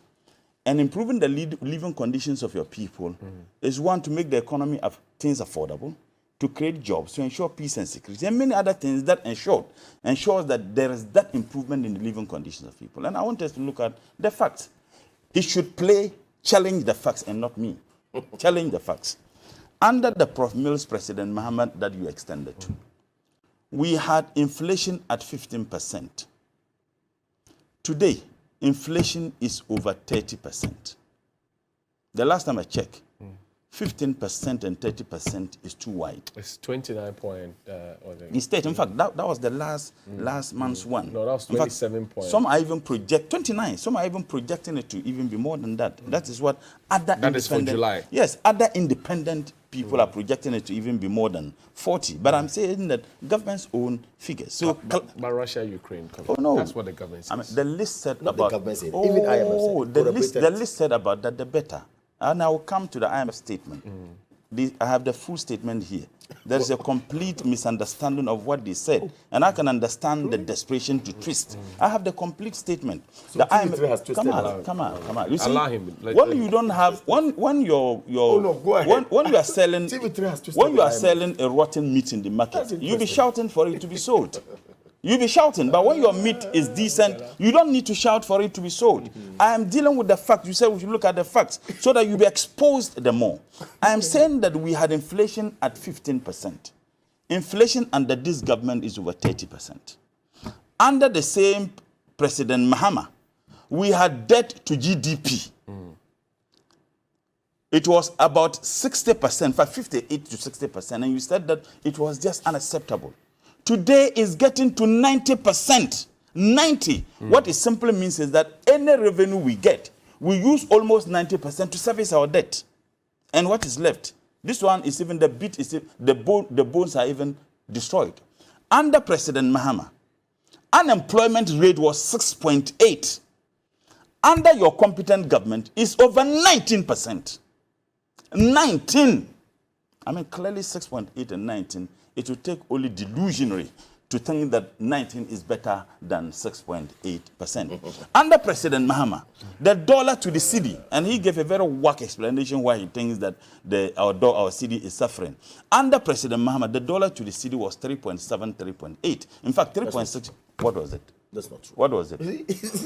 And improving the living conditions of your people is one, to make the economy of things affordable, to create jobs, to ensure peace and security, and many other things that ensures that there is that improvement in the living conditions of people. And I want us to look at the facts. He should challenge the facts and not me. Challenge the facts. Under the Prof. Mills President Mahama that you extended to, we had inflation at 15%. Today, inflation is over 30%. The last time I checked, 15% and 30% is too wide. It's 29 point. The state, in fact, that was the last month's one. No, that was 27 points. Some are even 29. Some are even projecting it to even be more than that. That is what other That is for July. Yes, other independent people are projecting it to even be more than 40. But I'm saying that government's own figures. So, but Russia, Ukraine. Oh no, that's what the government says. I mean, the list said Not about the government said. Even IMF said. the list said about that, the better. And I will come to the IMF statement. I have the full statement here. There is a complete misunderstanding of what they said. And I can understand the desperation to twist. I have the complete statement. So the TV3 has twisted come on. You see, Allow him. when you don't have, when you're go ahead. when you are selling, TV3 has twisted when you are the IMF. selling a rotten meat in the market, you'll be interesting. shouting for it to be sold. You'll be shouting, but when your meat is decent, you don't need to shout for it to be sold. I am dealing with the facts. You said we should look at the facts so that you'll be exposed the more. I am saying that we had inflation at 15%. Inflation under this government is over 30%. Under the same President Mahama, we had debt to GDP. It was about 60%, 58 to 60%, and you said that it was just unacceptable. today is getting to 90%. 90. What it simply means is that any revenue we get, we use almost 90% to service our debt. And what is left? This one is even the bit is the bones are even destroyed. Under President Mahama, unemployment rate was 6.8. Under your competent government is over 19%. 19. I mean, clearly 6.8 and 19, it will take only delusionary to think that 19 is better than 6.8%. Under President Mahama, the dollar to the cedi, and he gave a very weak explanation why he thinks that our cedi is suffering. Under President Mahama, the dollar to the cedi was 3.7, 3.8. In fact, 3.6. What was it? That's not true. What was it?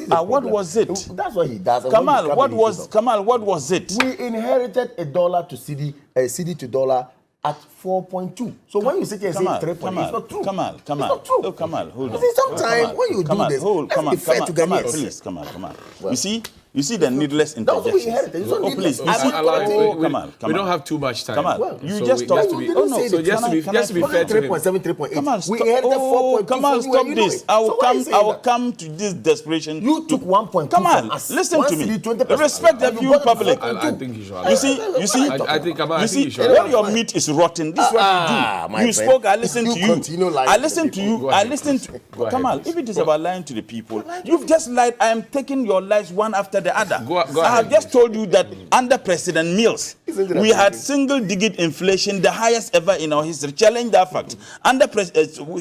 What was it? That's what he does. Kamal, what was it? We inherited a dollar to cedi, a cedi to dollar at 4.2. So when you sit here and say 3.8, it's not true. Kamal. It's not true. Oh, Kamal, hold on. See, sometimes when you do this, let's be fair to Ghanaians. Please, Kamal. Well, you see the needless interjections. Please. We don't have too much time. Kamal, you just talk to me. Just to be fair to him. 3.7, 3.8. Kamal, we inherited 4.2. Kamal, stop this. I will come to this desperation. You took 1.2. Kamal, listen to me. Respect the viewing public. I think you should. You see. I think Kamal, you see, when your meat is rotten, this is what you do. You spoke. I listened to you. I listened to you. I listened to Kamal. If it is about lying to the people, you've just lied. I am taking your lies one after the other. I have just told you that under President Mills, we had single-digit inflation, the highest ever in our history. Challenge that fact. Under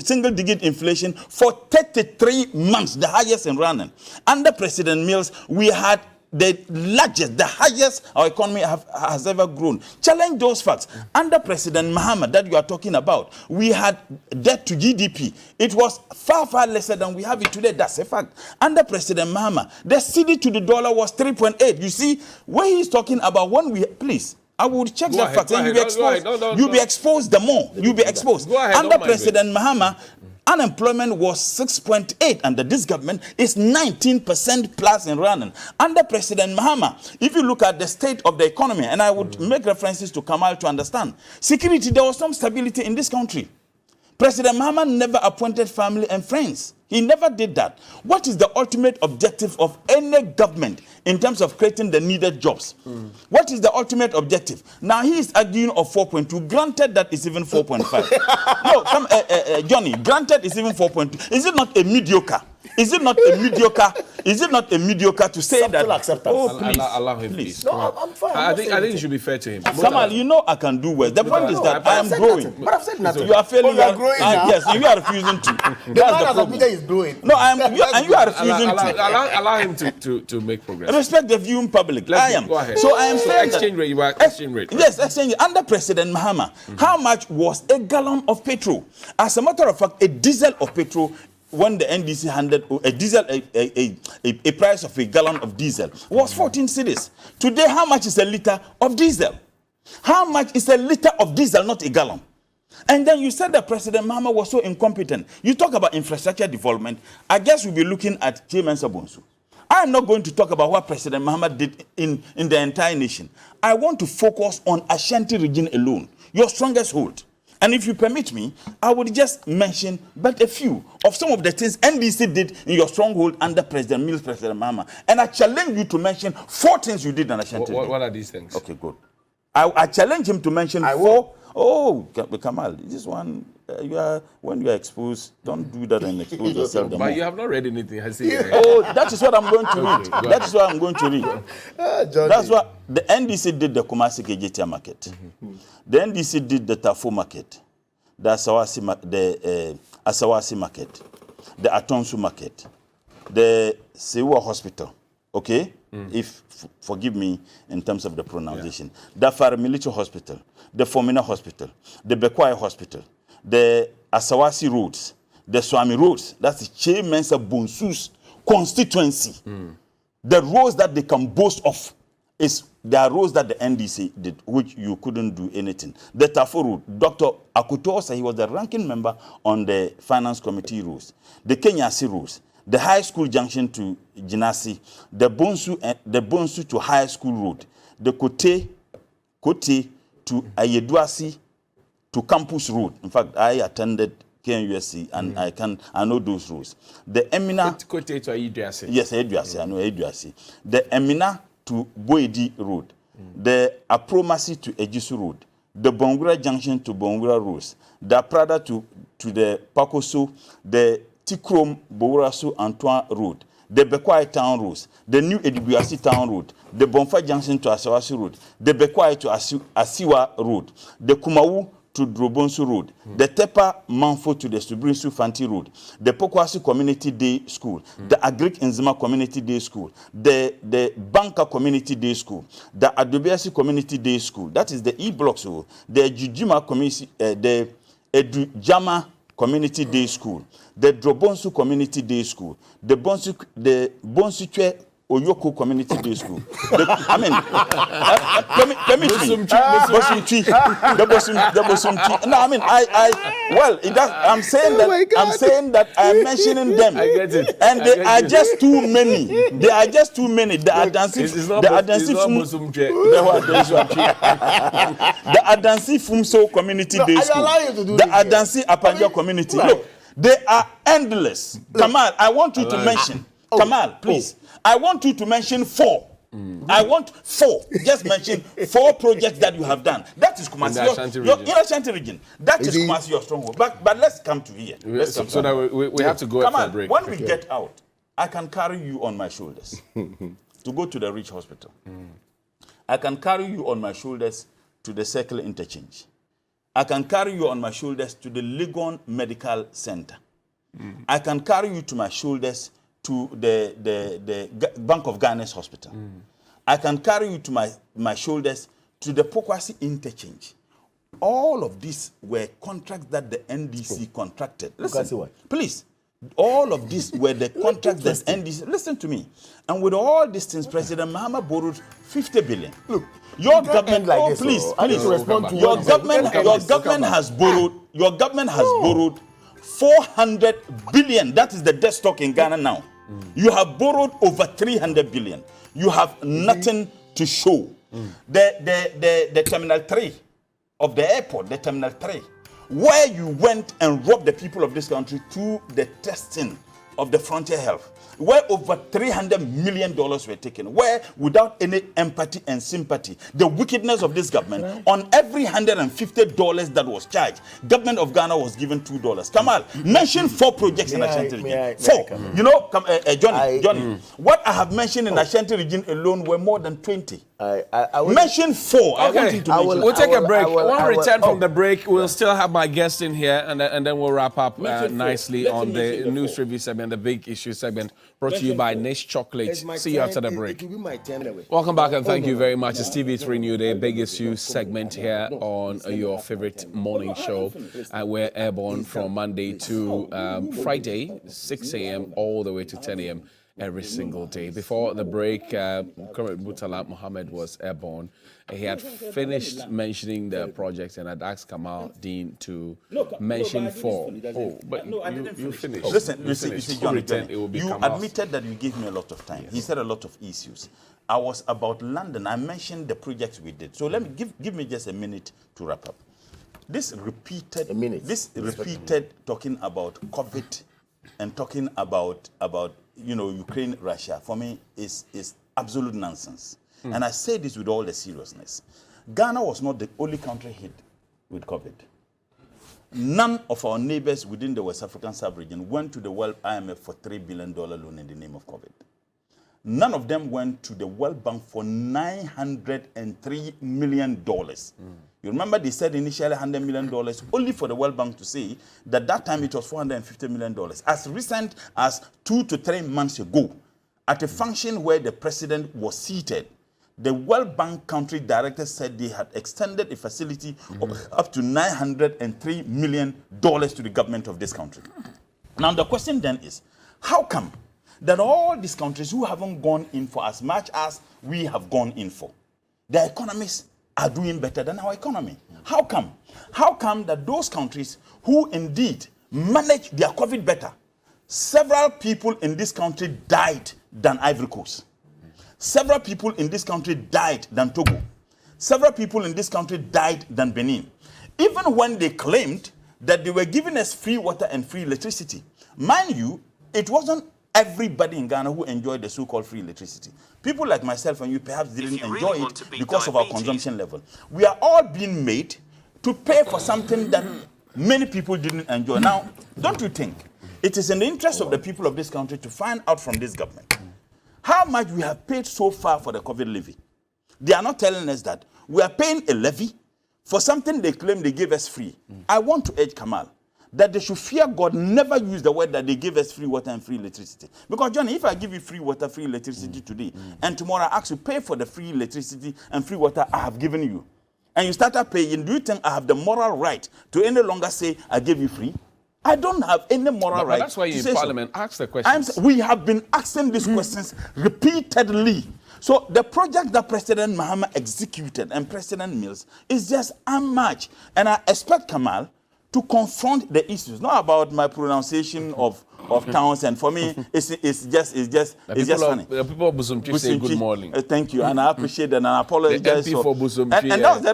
single-digit inflation for 33 months, the highest in running. Under President Mills, we had the largest, the highest our economy has ever grown. Challenge those facts. Under President Mahama that you are talking about, we had debt to GDP. It was far, far lesser than we have it today. That's a fact. Under President Mahama, the cedi to the dollar was 3.8. You see, when he's talking about please, I would check that fact and you'll be exposed. You'll be exposed the more. You'll be exposed. Under President Mahama, unemployment was 6.8 under this government is 19% plus in running. Under President Mahama, if you look at the state of the economy, and I would make references to Kamal to understand, security, there was some stability in this country. President Mahama never appointed family and friends. He never did that. What is the ultimate objective of any government in terms of creating the needed jobs? What is the ultimate objective? Now he is arguing of 4.2. Granted that it's even 4.5. No, Johnny, granted it's even 4.2. Is it not a mediocre? Is it not a mediocre? Is it not a mediocre to say that? Oh, please. Allow him, please. No, I'm fine. I think you should be fair to him. Kamal, you know I can do well. The point is that I am growing. But I've said nothing. You are failing. You are growing now. Yes, you are refusing to. That's the problem. Is growing. No, you are refusing to. Allow him to make progress. Respect the viewing public. Go ahead. So I am saying exchange rate. You are exchange rate. Yes, exchange. Under President Mahama, how much was a gallon of petrol? As a matter of fact, a diesel of petrol, when the NDC handed a price of a gallon of diesel was 14 cedis. Today, how much is a liter of diesel? How much is a liter of diesel, not a gallon? And then you said that President Mahama was so incompetent. You talk about infrastructure development. I guess we'll be looking at J-Mensa Bonsu. I am not going to talk about what President Mahama did in the entire nation. I want to focus on Ashanti region alone, your strongest hold. And if you permit me, I would just mention but a few of some of the things NDC did in your stronghold under President Mills, President Mahama. And I challenge you to mention 4 things you did in Ashanti. What are these things? Okay, good. I challenge him to mention 4. Oh, Kamal, this one, when you are exposed, don't do that and expose yourself. But you have not read anything, has he? Oh, that is what I'm going to read. That is what I'm going to read. That's what the NDC did the Kumasi Kejetia market. The NDC did the Tafo market, the Asawasi market, the Atonsu market, the Sewa hospital, okay? Forgive me in terms of the pronunciation. The Far Military Hospital, the Fomina Hospital, the Bekwai Hospital, the Asawasi roads, the Swami roads, that's the J-Mensa Bonsu's constituency. The roads that they can boast of is the roads that the NDC did, which you couldn't do anything. The Tafo road, Dr. Akutosa, he was the ranking member on the finance committee roads. The Kenyasi roads, the high school junction to Jinasi, the Bonsu to high school road, the Kote to Ayeduasi to campus road. In fact, I attended KNUSC, and I know those rules. The Emina... Yes, I know Eduasi. The Emina to Boedi Road, the Apromasi to Ejisu Road, the Bongura Junction to Bongura Roads, the Prada to the Pakoso, the Tikrom Bourasu Antoine Road, the Bekwai Town Roads, the New Edibuasi Town Road, the Bonfa Junction to Asawasi Road, the Bekwai to Asiwa Road, the Kumawu to Drobonsu Road, the Tepa Manfo to the Subrinsu Fanti Road, the Pokwasi Community Day School, the Agric Enzima Community Day School, the Banka Community Day School, the Adobiasi Community Day School, that is the E-Block School, the Jujima Community, the Edujama Community Day School, the Drobonsu Community Day School, the Bonsutwe Oyoko Community Day School. Permit me. No, I mean, I'm saying that I'm mentioning them. I get it. And they are just too many. The Adansi Fumso Community Day School. The Adansi Apanja Community. Look, they are endless. Kamal, I want you to mention. Kamal, please. I want you to mention 4. I want 4. Just mention 4 projects that you have done. That is Kumasi, your inner Ashanti region. That is Kumasi, your stronghold. But let's come to here. So that we have to go for a break. When we get out, I can carry you on my shoulders to go to the Rich Hospital. I can carry you on my shoulders to the Circle Interchange. I can carry you on my shoulders to the Legon Medical Center. I can carry you to my shoulders to the Bank of Ghana's hospital. I can carry you to my shoulders to the Pokwasi Interchange. All of these were contracts that the NDC contracted. Listen, please. All of these were the contracts that NDC... Listen to me. And with all these things, President Mahama borrowed 50 billion. Look, your government... Your government has borrowed 400 billion. That is the debt stock in Ghana now. You have borrowed over 300 billion. You have nothing to show. The Terminal 3 of the airport, the Terminal 3, where you went and robbed the people of this country through the testing of the Frontier Health, where over $300 million were taken, where without any empathy and sympathy, the wickedness of this government, on every $150 that was charged, government of Ghana was given $2. Kamal, mention 4 projects in Ashanti region. 4. You know, Johnny, what I have mentioned in Ashanti region alone were more than 20. Mention 4. Okay. I want you to mention. We'll take a break. When we return from the break, we'll still have my guest in here, and then we'll wrap up nicely on the news review segment, the big issue segment, brought to you by Niche Chocolates. See you after the break. Welcome back, and thank you very much. It's TV3Newday, big issue segment here on your favorite morning show. We're airborne from Monday to Friday, 6 a.m. all the way to 10 a.m. every single day. Before the break, Comrade Murtala Mohammed was airborne. He had finished mentioning the projects, and I'd asked Kamal Dean to mention 4. But you finished. Listen, you see, John, you admitted that you gave me a lot of time. Yes. He said a lot of issues. I was about London. I mentioned the projects we did. So let me give me just a minute to wrap up. This repeated talking about COVID and talking about Ukraine, Russia, for me is absolute nonsense. And I say this with all the seriousness. Ghana was not the only country hit with COVID. None of our neighbors within the West African sub-region went to the World IMF for $3 billion loan in the name of COVID. None of them went to the World Bank for $903 million. You remember they said initially $100 million, only for the World Bank to say that time it was $450 million. As recent as 2 to 3 months ago, at a function where the president was seated, the World Bank country director said they had extended a facility of up to $903 million to the government of this country. Now the question then is, how come that all these countries who haven't gone in for as much as we have gone in for, their economies are doing better than our economy? How come? How come that those countries who indeed manage their COVID better, several people in this country died than Ivory Coast. Several people in this country died than Togo. Several people in this country died than Benin. Even when they claimed that they were giving us free water and free electricity. Mind you, it wasn't everybody in Ghana who enjoyed the so-called free electricity. People like myself and you perhaps didn't enjoy it because of our consumption level. We are all being made to pay for something that many people didn't enjoy. Now, don't you think it is in the interest of the people of this country to find out from this government how much we have paid so far for the COVID levy? They are not telling us that. We are paying a levy for something they claim they gave us free. I want to urge Kamal that they should fear God, never use the word that they gave us free water and free electricity. Because, Johnny, if I give you free water, free electricity today, and tomorrow I ask you to pay for the free electricity and free water I have given you, and you started paying, do you think I have the moral right to any longer say I gave you free? I don't have any moral right. But that's why you in Parliament ask the questions. questions. We have been asking these questions repeatedly. So the project that President Mahama executed and President Mills is just unmatched. And I expect Kamal to confront the issues, not about my pronunciation of towns. And for me, it's just funny. The people of Busumchi say good morning. Thank you, and I appreciate that, and I apologize. The MP for Busumchi, and that was the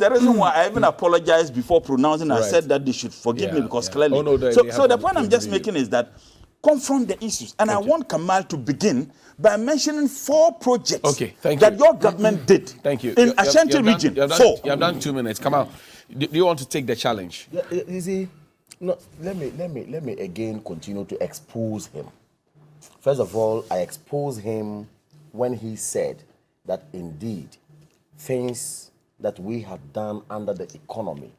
reason why I even apologized before pronouncing. Right. I said that they should forgive me because clearly. Oh, no, so the point I'm just making is that confront the issues, and I want Kamal to begin by mentioning 4 projects that your government did. Thank you. In Ashanti region. You have done 2 minutes. Come on. Do you want to take the challenge? Yeah, you see, no, let me again continue to expose him. First of all, I expose him when he said that indeed things that we have done under the economy,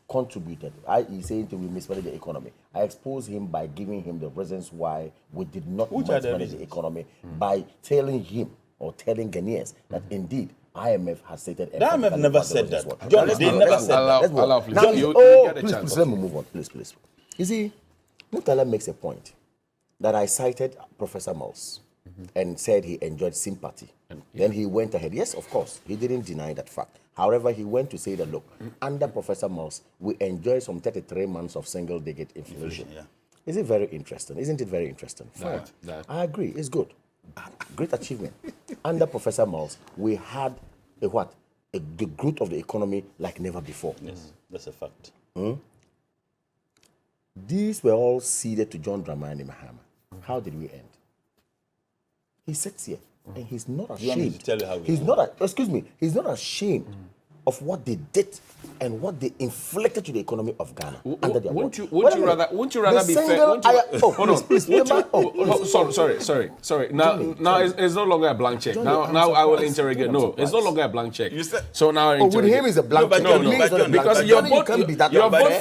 contributed. He's saying we mismanaged the economy. I expose him by giving him the reasons why we did not mismanage the economy, by telling him or telling Ghanaians that indeed IMF has stated. The IMF never said that. John, they never said that. Allow, please. Please, let me move on. Please. You see, Mutala makes a point that I cited Professor Mills and said he enjoyed sympathy. Then he went ahead. Yes, of course, he didn't deny that fact. However, he went to say that, look, under Professor Mills, we enjoyed some 33 months of single-digit inflation. Yeah. Is it very interesting? Isn't it very interesting? Fine. I agree. It's good. Great achievement. Under Professor Mills, we had the growth of the economy like never before. Yes, that's a fact. These were all ceded to John Dramani Mahama. How did we end? He sits here and he's not ashamed. You want me to tell you how we he's not ashamed of what they did and what they inflicted to the economy of Ghana. Wouldn't you rather be fair? Sorry. Now it's no longer a blank check. Now I will interrogate. No, it's no longer a blank check. So now I interrogate. With him is a blank check. No, because you're both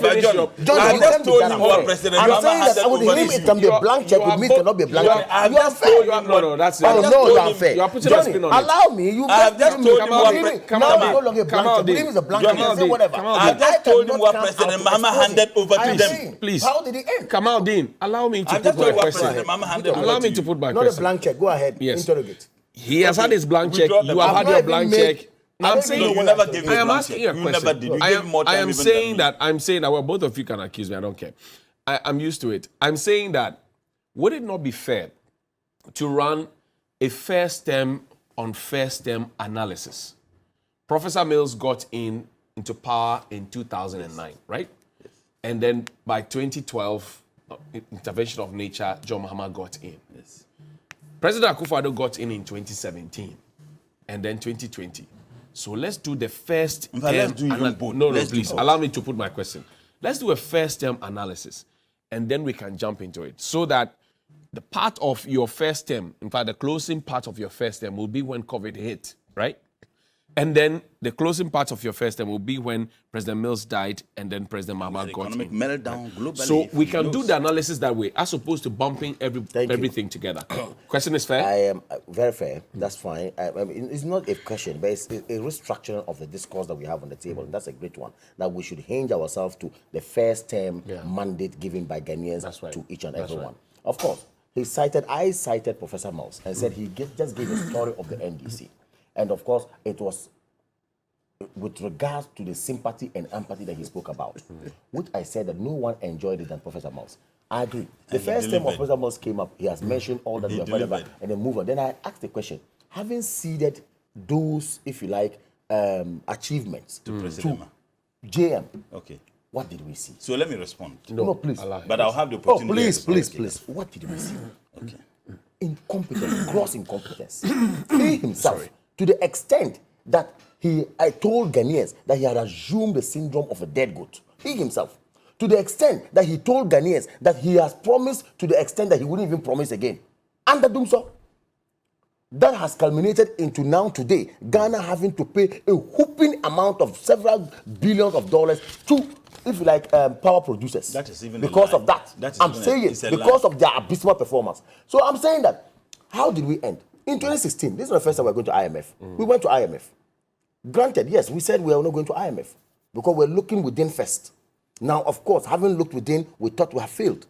finished. I just told you what President Mahama said. With him it can be a blank check. With me it cannot be a blank check. I have just told you. No, that's it. No, you are fair. You are putting a spin on it. Allow me. I have just told you what. Come on, with him is a blank check. I just told him what President Mahama handed over to them. Please. How did it end? Kamaldeen, allow me to put my question. Allow me to put my question. Not a blank check. Go ahead. Yes. Interrogate. He has had his blank check. You have had your blank check. I'm saying you never gave me I am asking you a question. Never did. You gave more time. I'm saying that well, both of you can accuse me. I don't care. I'm used to it. I'm saying that would it not be fair to run a first term on first term analysis? Professor Mills got into power in 2009, right? Yes. And then by 2012, intervention of nature, John Mahama got in. Yes. President Akufo-Addo got in 2017, and then 2020. So let's do the first term. Please allow me to put my question. Let's do a first term analysis, and then we can jump into it, so that the part of your first term, in fact, the closing part of your first term will be when COVID hit, right? And then the closing part of your first term will be when President Mills died and then President Mahama got in. Economic meltdown globally. So we can do the analysis that way, as opposed to bumping everything together. Question is fair? I am very fair. That's fine. I mean, it's not a question, but it's a restructuring of the discourse that we have on the table. And that's a great one. That we should hinge ourselves to the first term mandate given by Ghanaians to each and every one. Of course, I cited Professor Mills and said he just gave a story of the NDC. And of course, it was with regards to the sympathy and empathy that he spoke about, which I said that no one enjoyed it than Professor Mills. I agree. The first time Professor Mills came up, he has mentioned all that we have heard about and then move on. Then I asked the question, having ceded those, if you like, achievements to JM. Okay. What did we see? So let me respond. No, please. But I'll have the Oh, opportunity. please. What did we see? Okay. Incompetence, gross incompetence. He himself, to the extent that I told Ghanaians that he had assumed the syndrome of a dead goat. He himself. To the extent that he told Ghanaians that he has promised to the extent that he wouldn't even promise again. And the Dumso. That has culminated into now today, Ghana having to pay a whooping amount of several billions of dollars to, if you like, power producers. That is even because a lie. of that. I'm saying it because of their abysmal performance. So I'm saying that, how did we end? In 2016, this is the first time we're going to IMF. We went to IMF. Granted, yes, we said we are not going to IMF because we're looking within first. Now, of course, having looked within, we thought we have failed.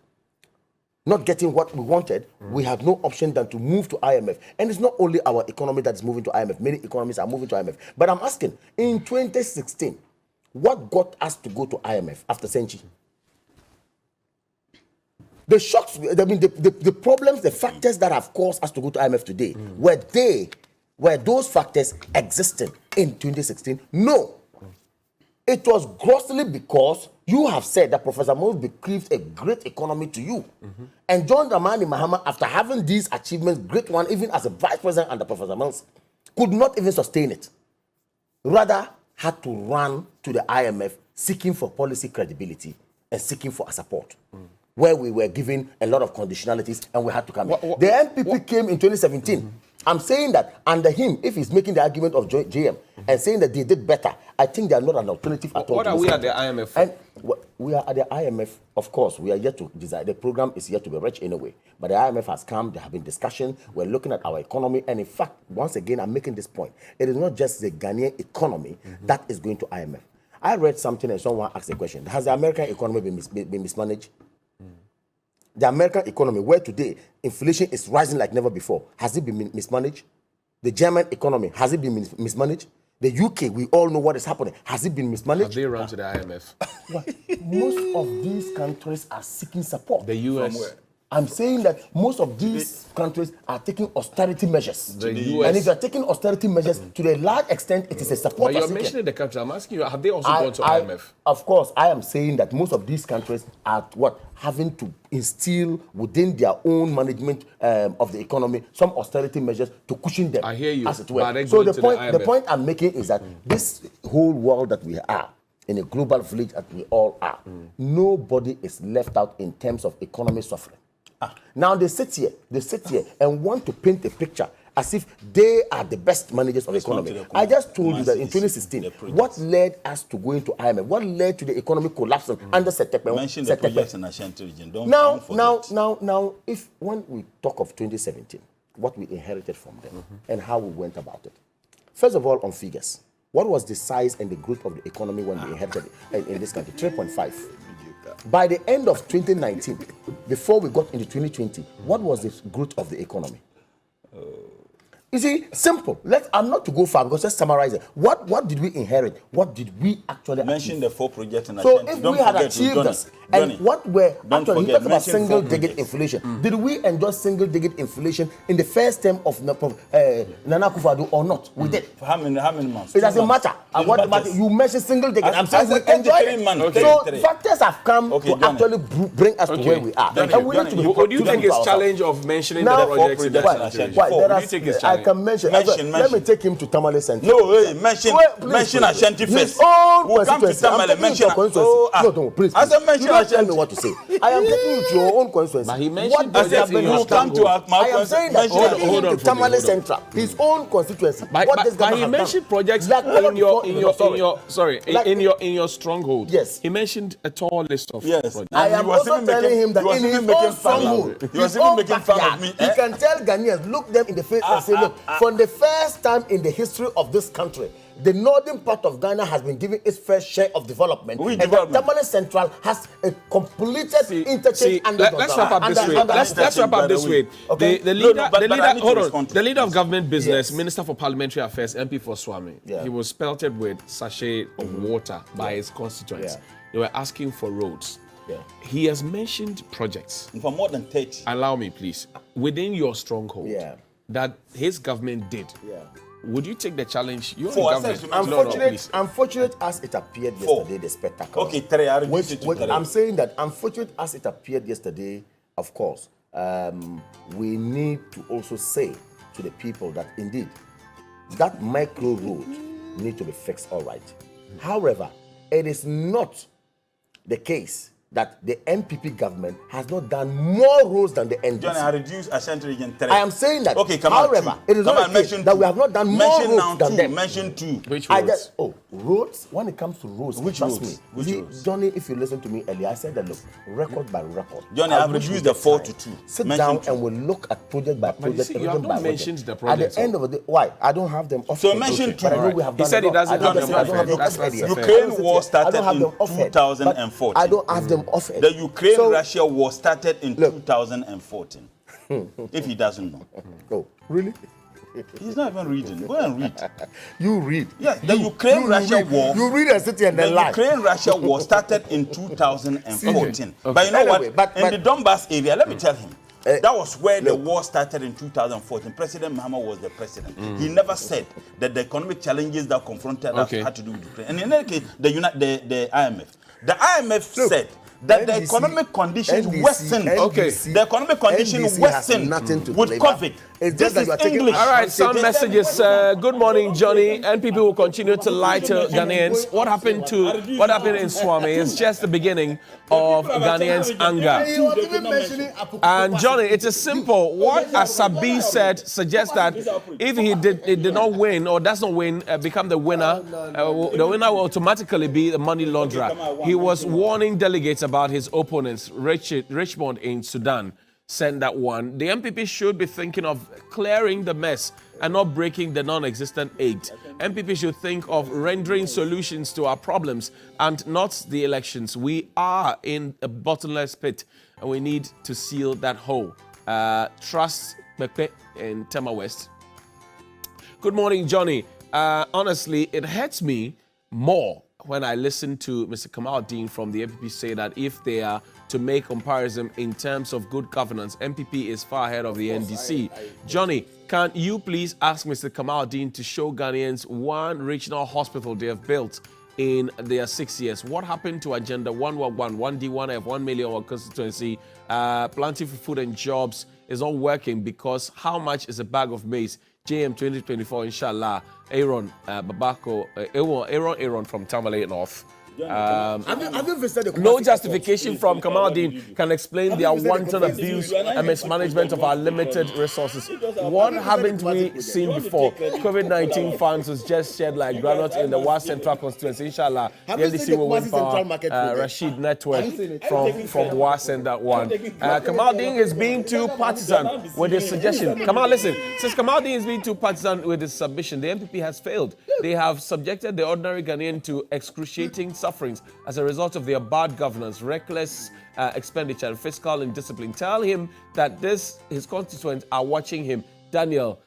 Not getting what we wanted, we had no option than to move to IMF. And it's not only our economy that is moving to IMF. Many economies are moving to IMF. But I'm asking, in 2016, what got us to go to IMF after Senchi? The shocks, I mean, the problems, the factors that have caused us to go to IMF today, were those factors existing in 2016? No. It was grossly because you have said that Professor Moore bequeathed a great economy to you. And John Dramani Mahama, after having these achievements, great one, even as a vice president under Professor Mills, could not even sustain it. Rather, had to run to the IMF seeking for policy credibility and seeking for support, where we were given a lot of conditionalities and we had to come in. The NPP came in 2017. I'm saying that under him, if he's making the argument of JM and saying that they did better, I think they are not an alternative at all. What are we at the IMF for? And we are at the IMF, of course, we are yet to decide. The program is yet to be reached anyway. But the IMF has come, there have been discussions, we're looking at our economy, and in fact, once again, I'm making this point. It is not just the Ghanaian economy that is going to IMF. I read something and someone asked a question. Has the American economy been mismanaged? The American economy, where today inflation is rising like never before, has it been mismanaged? The German economy, has it been mismanaged? The UK, we all know what is happening. Has it been mismanaged? Have they run to the IMF? Most of these countries are seeking support. The US. I'm saying that most of these countries are taking austerity measures. The US. And if you're taking austerity measures, to a large extent, it is a support. But you're mentioning the country. I'm asking you, have they also gone to IMF? Of course, I am saying that most of these countries are having to instill within their own management of the economy some austerity measures to cushion them. I hear you. As it were. So the point I'm making is that this whole world that we are, in a global village that we all are, nobody is left out in terms of economy suffering. Now they sit here and want to paint a picture as if they are the best managers of the economy. I just told you that in 2016, what led us to going to IMF? What led to the economy collapsing under Setepe? Mention the projects in Ashanti region. Now, if when we talk of 2017, what we inherited from them and how we went about it. First of all, on figures, what was the size and the growth of the economy when we inherited it in this country? 3.5. By the end of 2019, before we got into 2020, what was the growth of the economy? You see, simple. I'm not to go far because let's summarize it. What did we inherit? What did we actually mention the 4 projects in So if we had achieved this, and what were actually, he talked about single-digit inflation. Did we enjoy single-digit inflation in the first term of Nana Akufo-Addo or not? We did. For how many months? It doesn't matter. What matter? You mentioned single-digit. I'm saying we enjoyed it. So factors have come to actually bring us to where we are. And we need to be. What do you think is challenge of mentioning the projects in Ashanti? What do you think is challenge? I can mention. Let me take him to Tamale Center. No, mention Ashanti first. We'll come to Tamale. Mention no, please. As I mentioned, tell me what to say. I am taking you to your own constituency. But he mentioned what does in your stronghold? I am saying that hold on, Tamale Central, his own constituency. But he mentioned projects in your stronghold. Yes. He mentioned a tall list of projects. I am also telling him that in his own stronghold, he was even making fun of me. He can tell Ghanaians, look them in the face and say, look, for the first time in the history of this country, the northern part of Ghana has been given its fair share of development. And Tamale Central has a completed interchange under let's wrap up this way. Let's wrap up this way. Okay. The leader of government business, Minister for Parliamentary Affairs, MP for Swami, he was pelted with sachet of water by his constituents. They were asking for roads. He has mentioned projects. For more than 30. Allow me, please. Within your stronghold that his government did. would you take the challenge? You're Four, in government. I said Unfortunate as it appeared yesterday, the spectacle. Okay, 3. I reduce it to 3. I'm saying that unfortunate as it appeared yesterday, of course, we need to also say to the people that indeed that micro road need to be fixed all right. However, it is not the case that the NPP government has not done more roads than the NDC. Johnny, I reduce Ashanti Region 3. I am saying that. Okay, come however, on. it is not the case that we have not done more roads than them. Mention 2. Which roads? Roads. When it comes to roads, Which trust roads? me. Which See, roads? Johnny, if you listen to me earlier, I said that look, record by record. Johnny, I I've wish we reduced get the 4 time. to 2. Sit Mention down 2. and we'll look at project by But you project. see, you region have not by region. mentioned the At projects. the end of the day, why? I don't have them off. So mention 2. But I know we have He done said a he lot. doesn't I don't have them have off. them That's off here. Ukraine war I started don't have in them off here. 2014. But I don't have them off here. The Ukraine-Russia So, war started in Look. 2014. If he doesn't know. oh, really? He's not even reading. Go and read. You read. Yeah, the Ukraine-Russia war. You read and sit here and The then lie. Ukraine-Russia war started in 2014. Okay. But you know Anyway, what? In the Donbass area, let me tell him. That was where the look. war started in 2014. President Mahama was the president. He never said that the economic challenges that confronted us had to do with Ukraine. And in any case, the IMF. The IMF said that the NDC, economic conditions worsened. NDC, The economic conditions NDC worsened has nothing to do with with COVID. It's This just that is you are taking English. All right, some messages. Good morning, Johnny. And people will continue to lie to Ghanaians. What happened in Swami is just the beginning of Ghanaians' anger. And Johnny, it is simple. What Asabi said suggests that if he did not win or does not win, become the winner, the winner will automatically be the money launderer. He was warning delegates about his opponents, Richmond in Sudan. Send that one. The MPP should be thinking of clearing the mess and not breaking the non-existent aid. MPP should think of rendering solutions to our problems and not the elections. We are in a bottomless pit and we need to seal that hole. Trust Pepe in Tema West. Good morning, Johnny. Honestly, it hurts me more when I listen to Mr. Kamaldeen from the MPP say that if they are to make comparison in terms of good governance, MPP is far ahead of the NDC. Johnny, can you please ask Mr. Kamaldeen to show Ghanaians one regional hospital they have built in their 6 years? What happened to Agenda 111, 1D, 1F, 1 million or constituency? Planting for food and jobs is not working because how much is a bag of maize? JM 2024, inshallah. Aaron Babako, Aaron from Tamale North. No justification from Kamaldeen can explain their wanton abuse and mismanagement of our limited resources. What haven't we seen before? COVID-19 funds was just shared like granite in the West Central constituency. Inshallah, the NDC will win power. Rashid Network from West and that one. Kamaldeen is being too partisan with his suggestion. Come on, listen. Since Kamaldeen is being too partisan with his submission, the MPP has failed. They have subjected the ordinary Ghanaian to excruciating sufferings as a result of their bad governance, reckless expenditure, and fiscal indiscipline. Tell him that his constituents are watching him. Daniel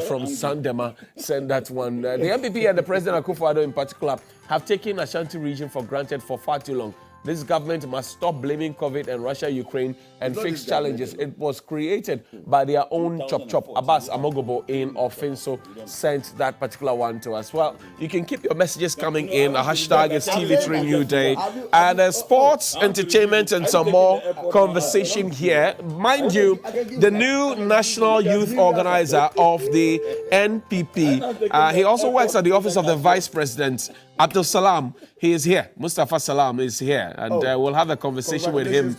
from Sandema sent that one. The MPP and the President Akufo-Addo in particular have taken Ashanti region for granted for far too long. This government must stop blaming COVID and Russia, Ukraine, and fix challenges. It was created by their own chop. Abbas Amogobo in Ofinso sent that particular one to us. Well, you can keep your messages coming in. The hashtag is TV3Newday. And sports, entertainment, and some more conversation here. Mind you, the new national youth organizer of the NPP. He also works at the office of the vice president, Abdul Salam. He is here. Mustafa Salam is here. And we'll have a conversation with him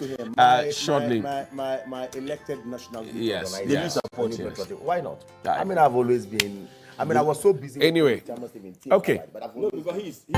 shortly. My elected national youth yes, organizer. yes. Support him. Why not? I mean, I've always been. I was so busy. Anyway, okay. But I've always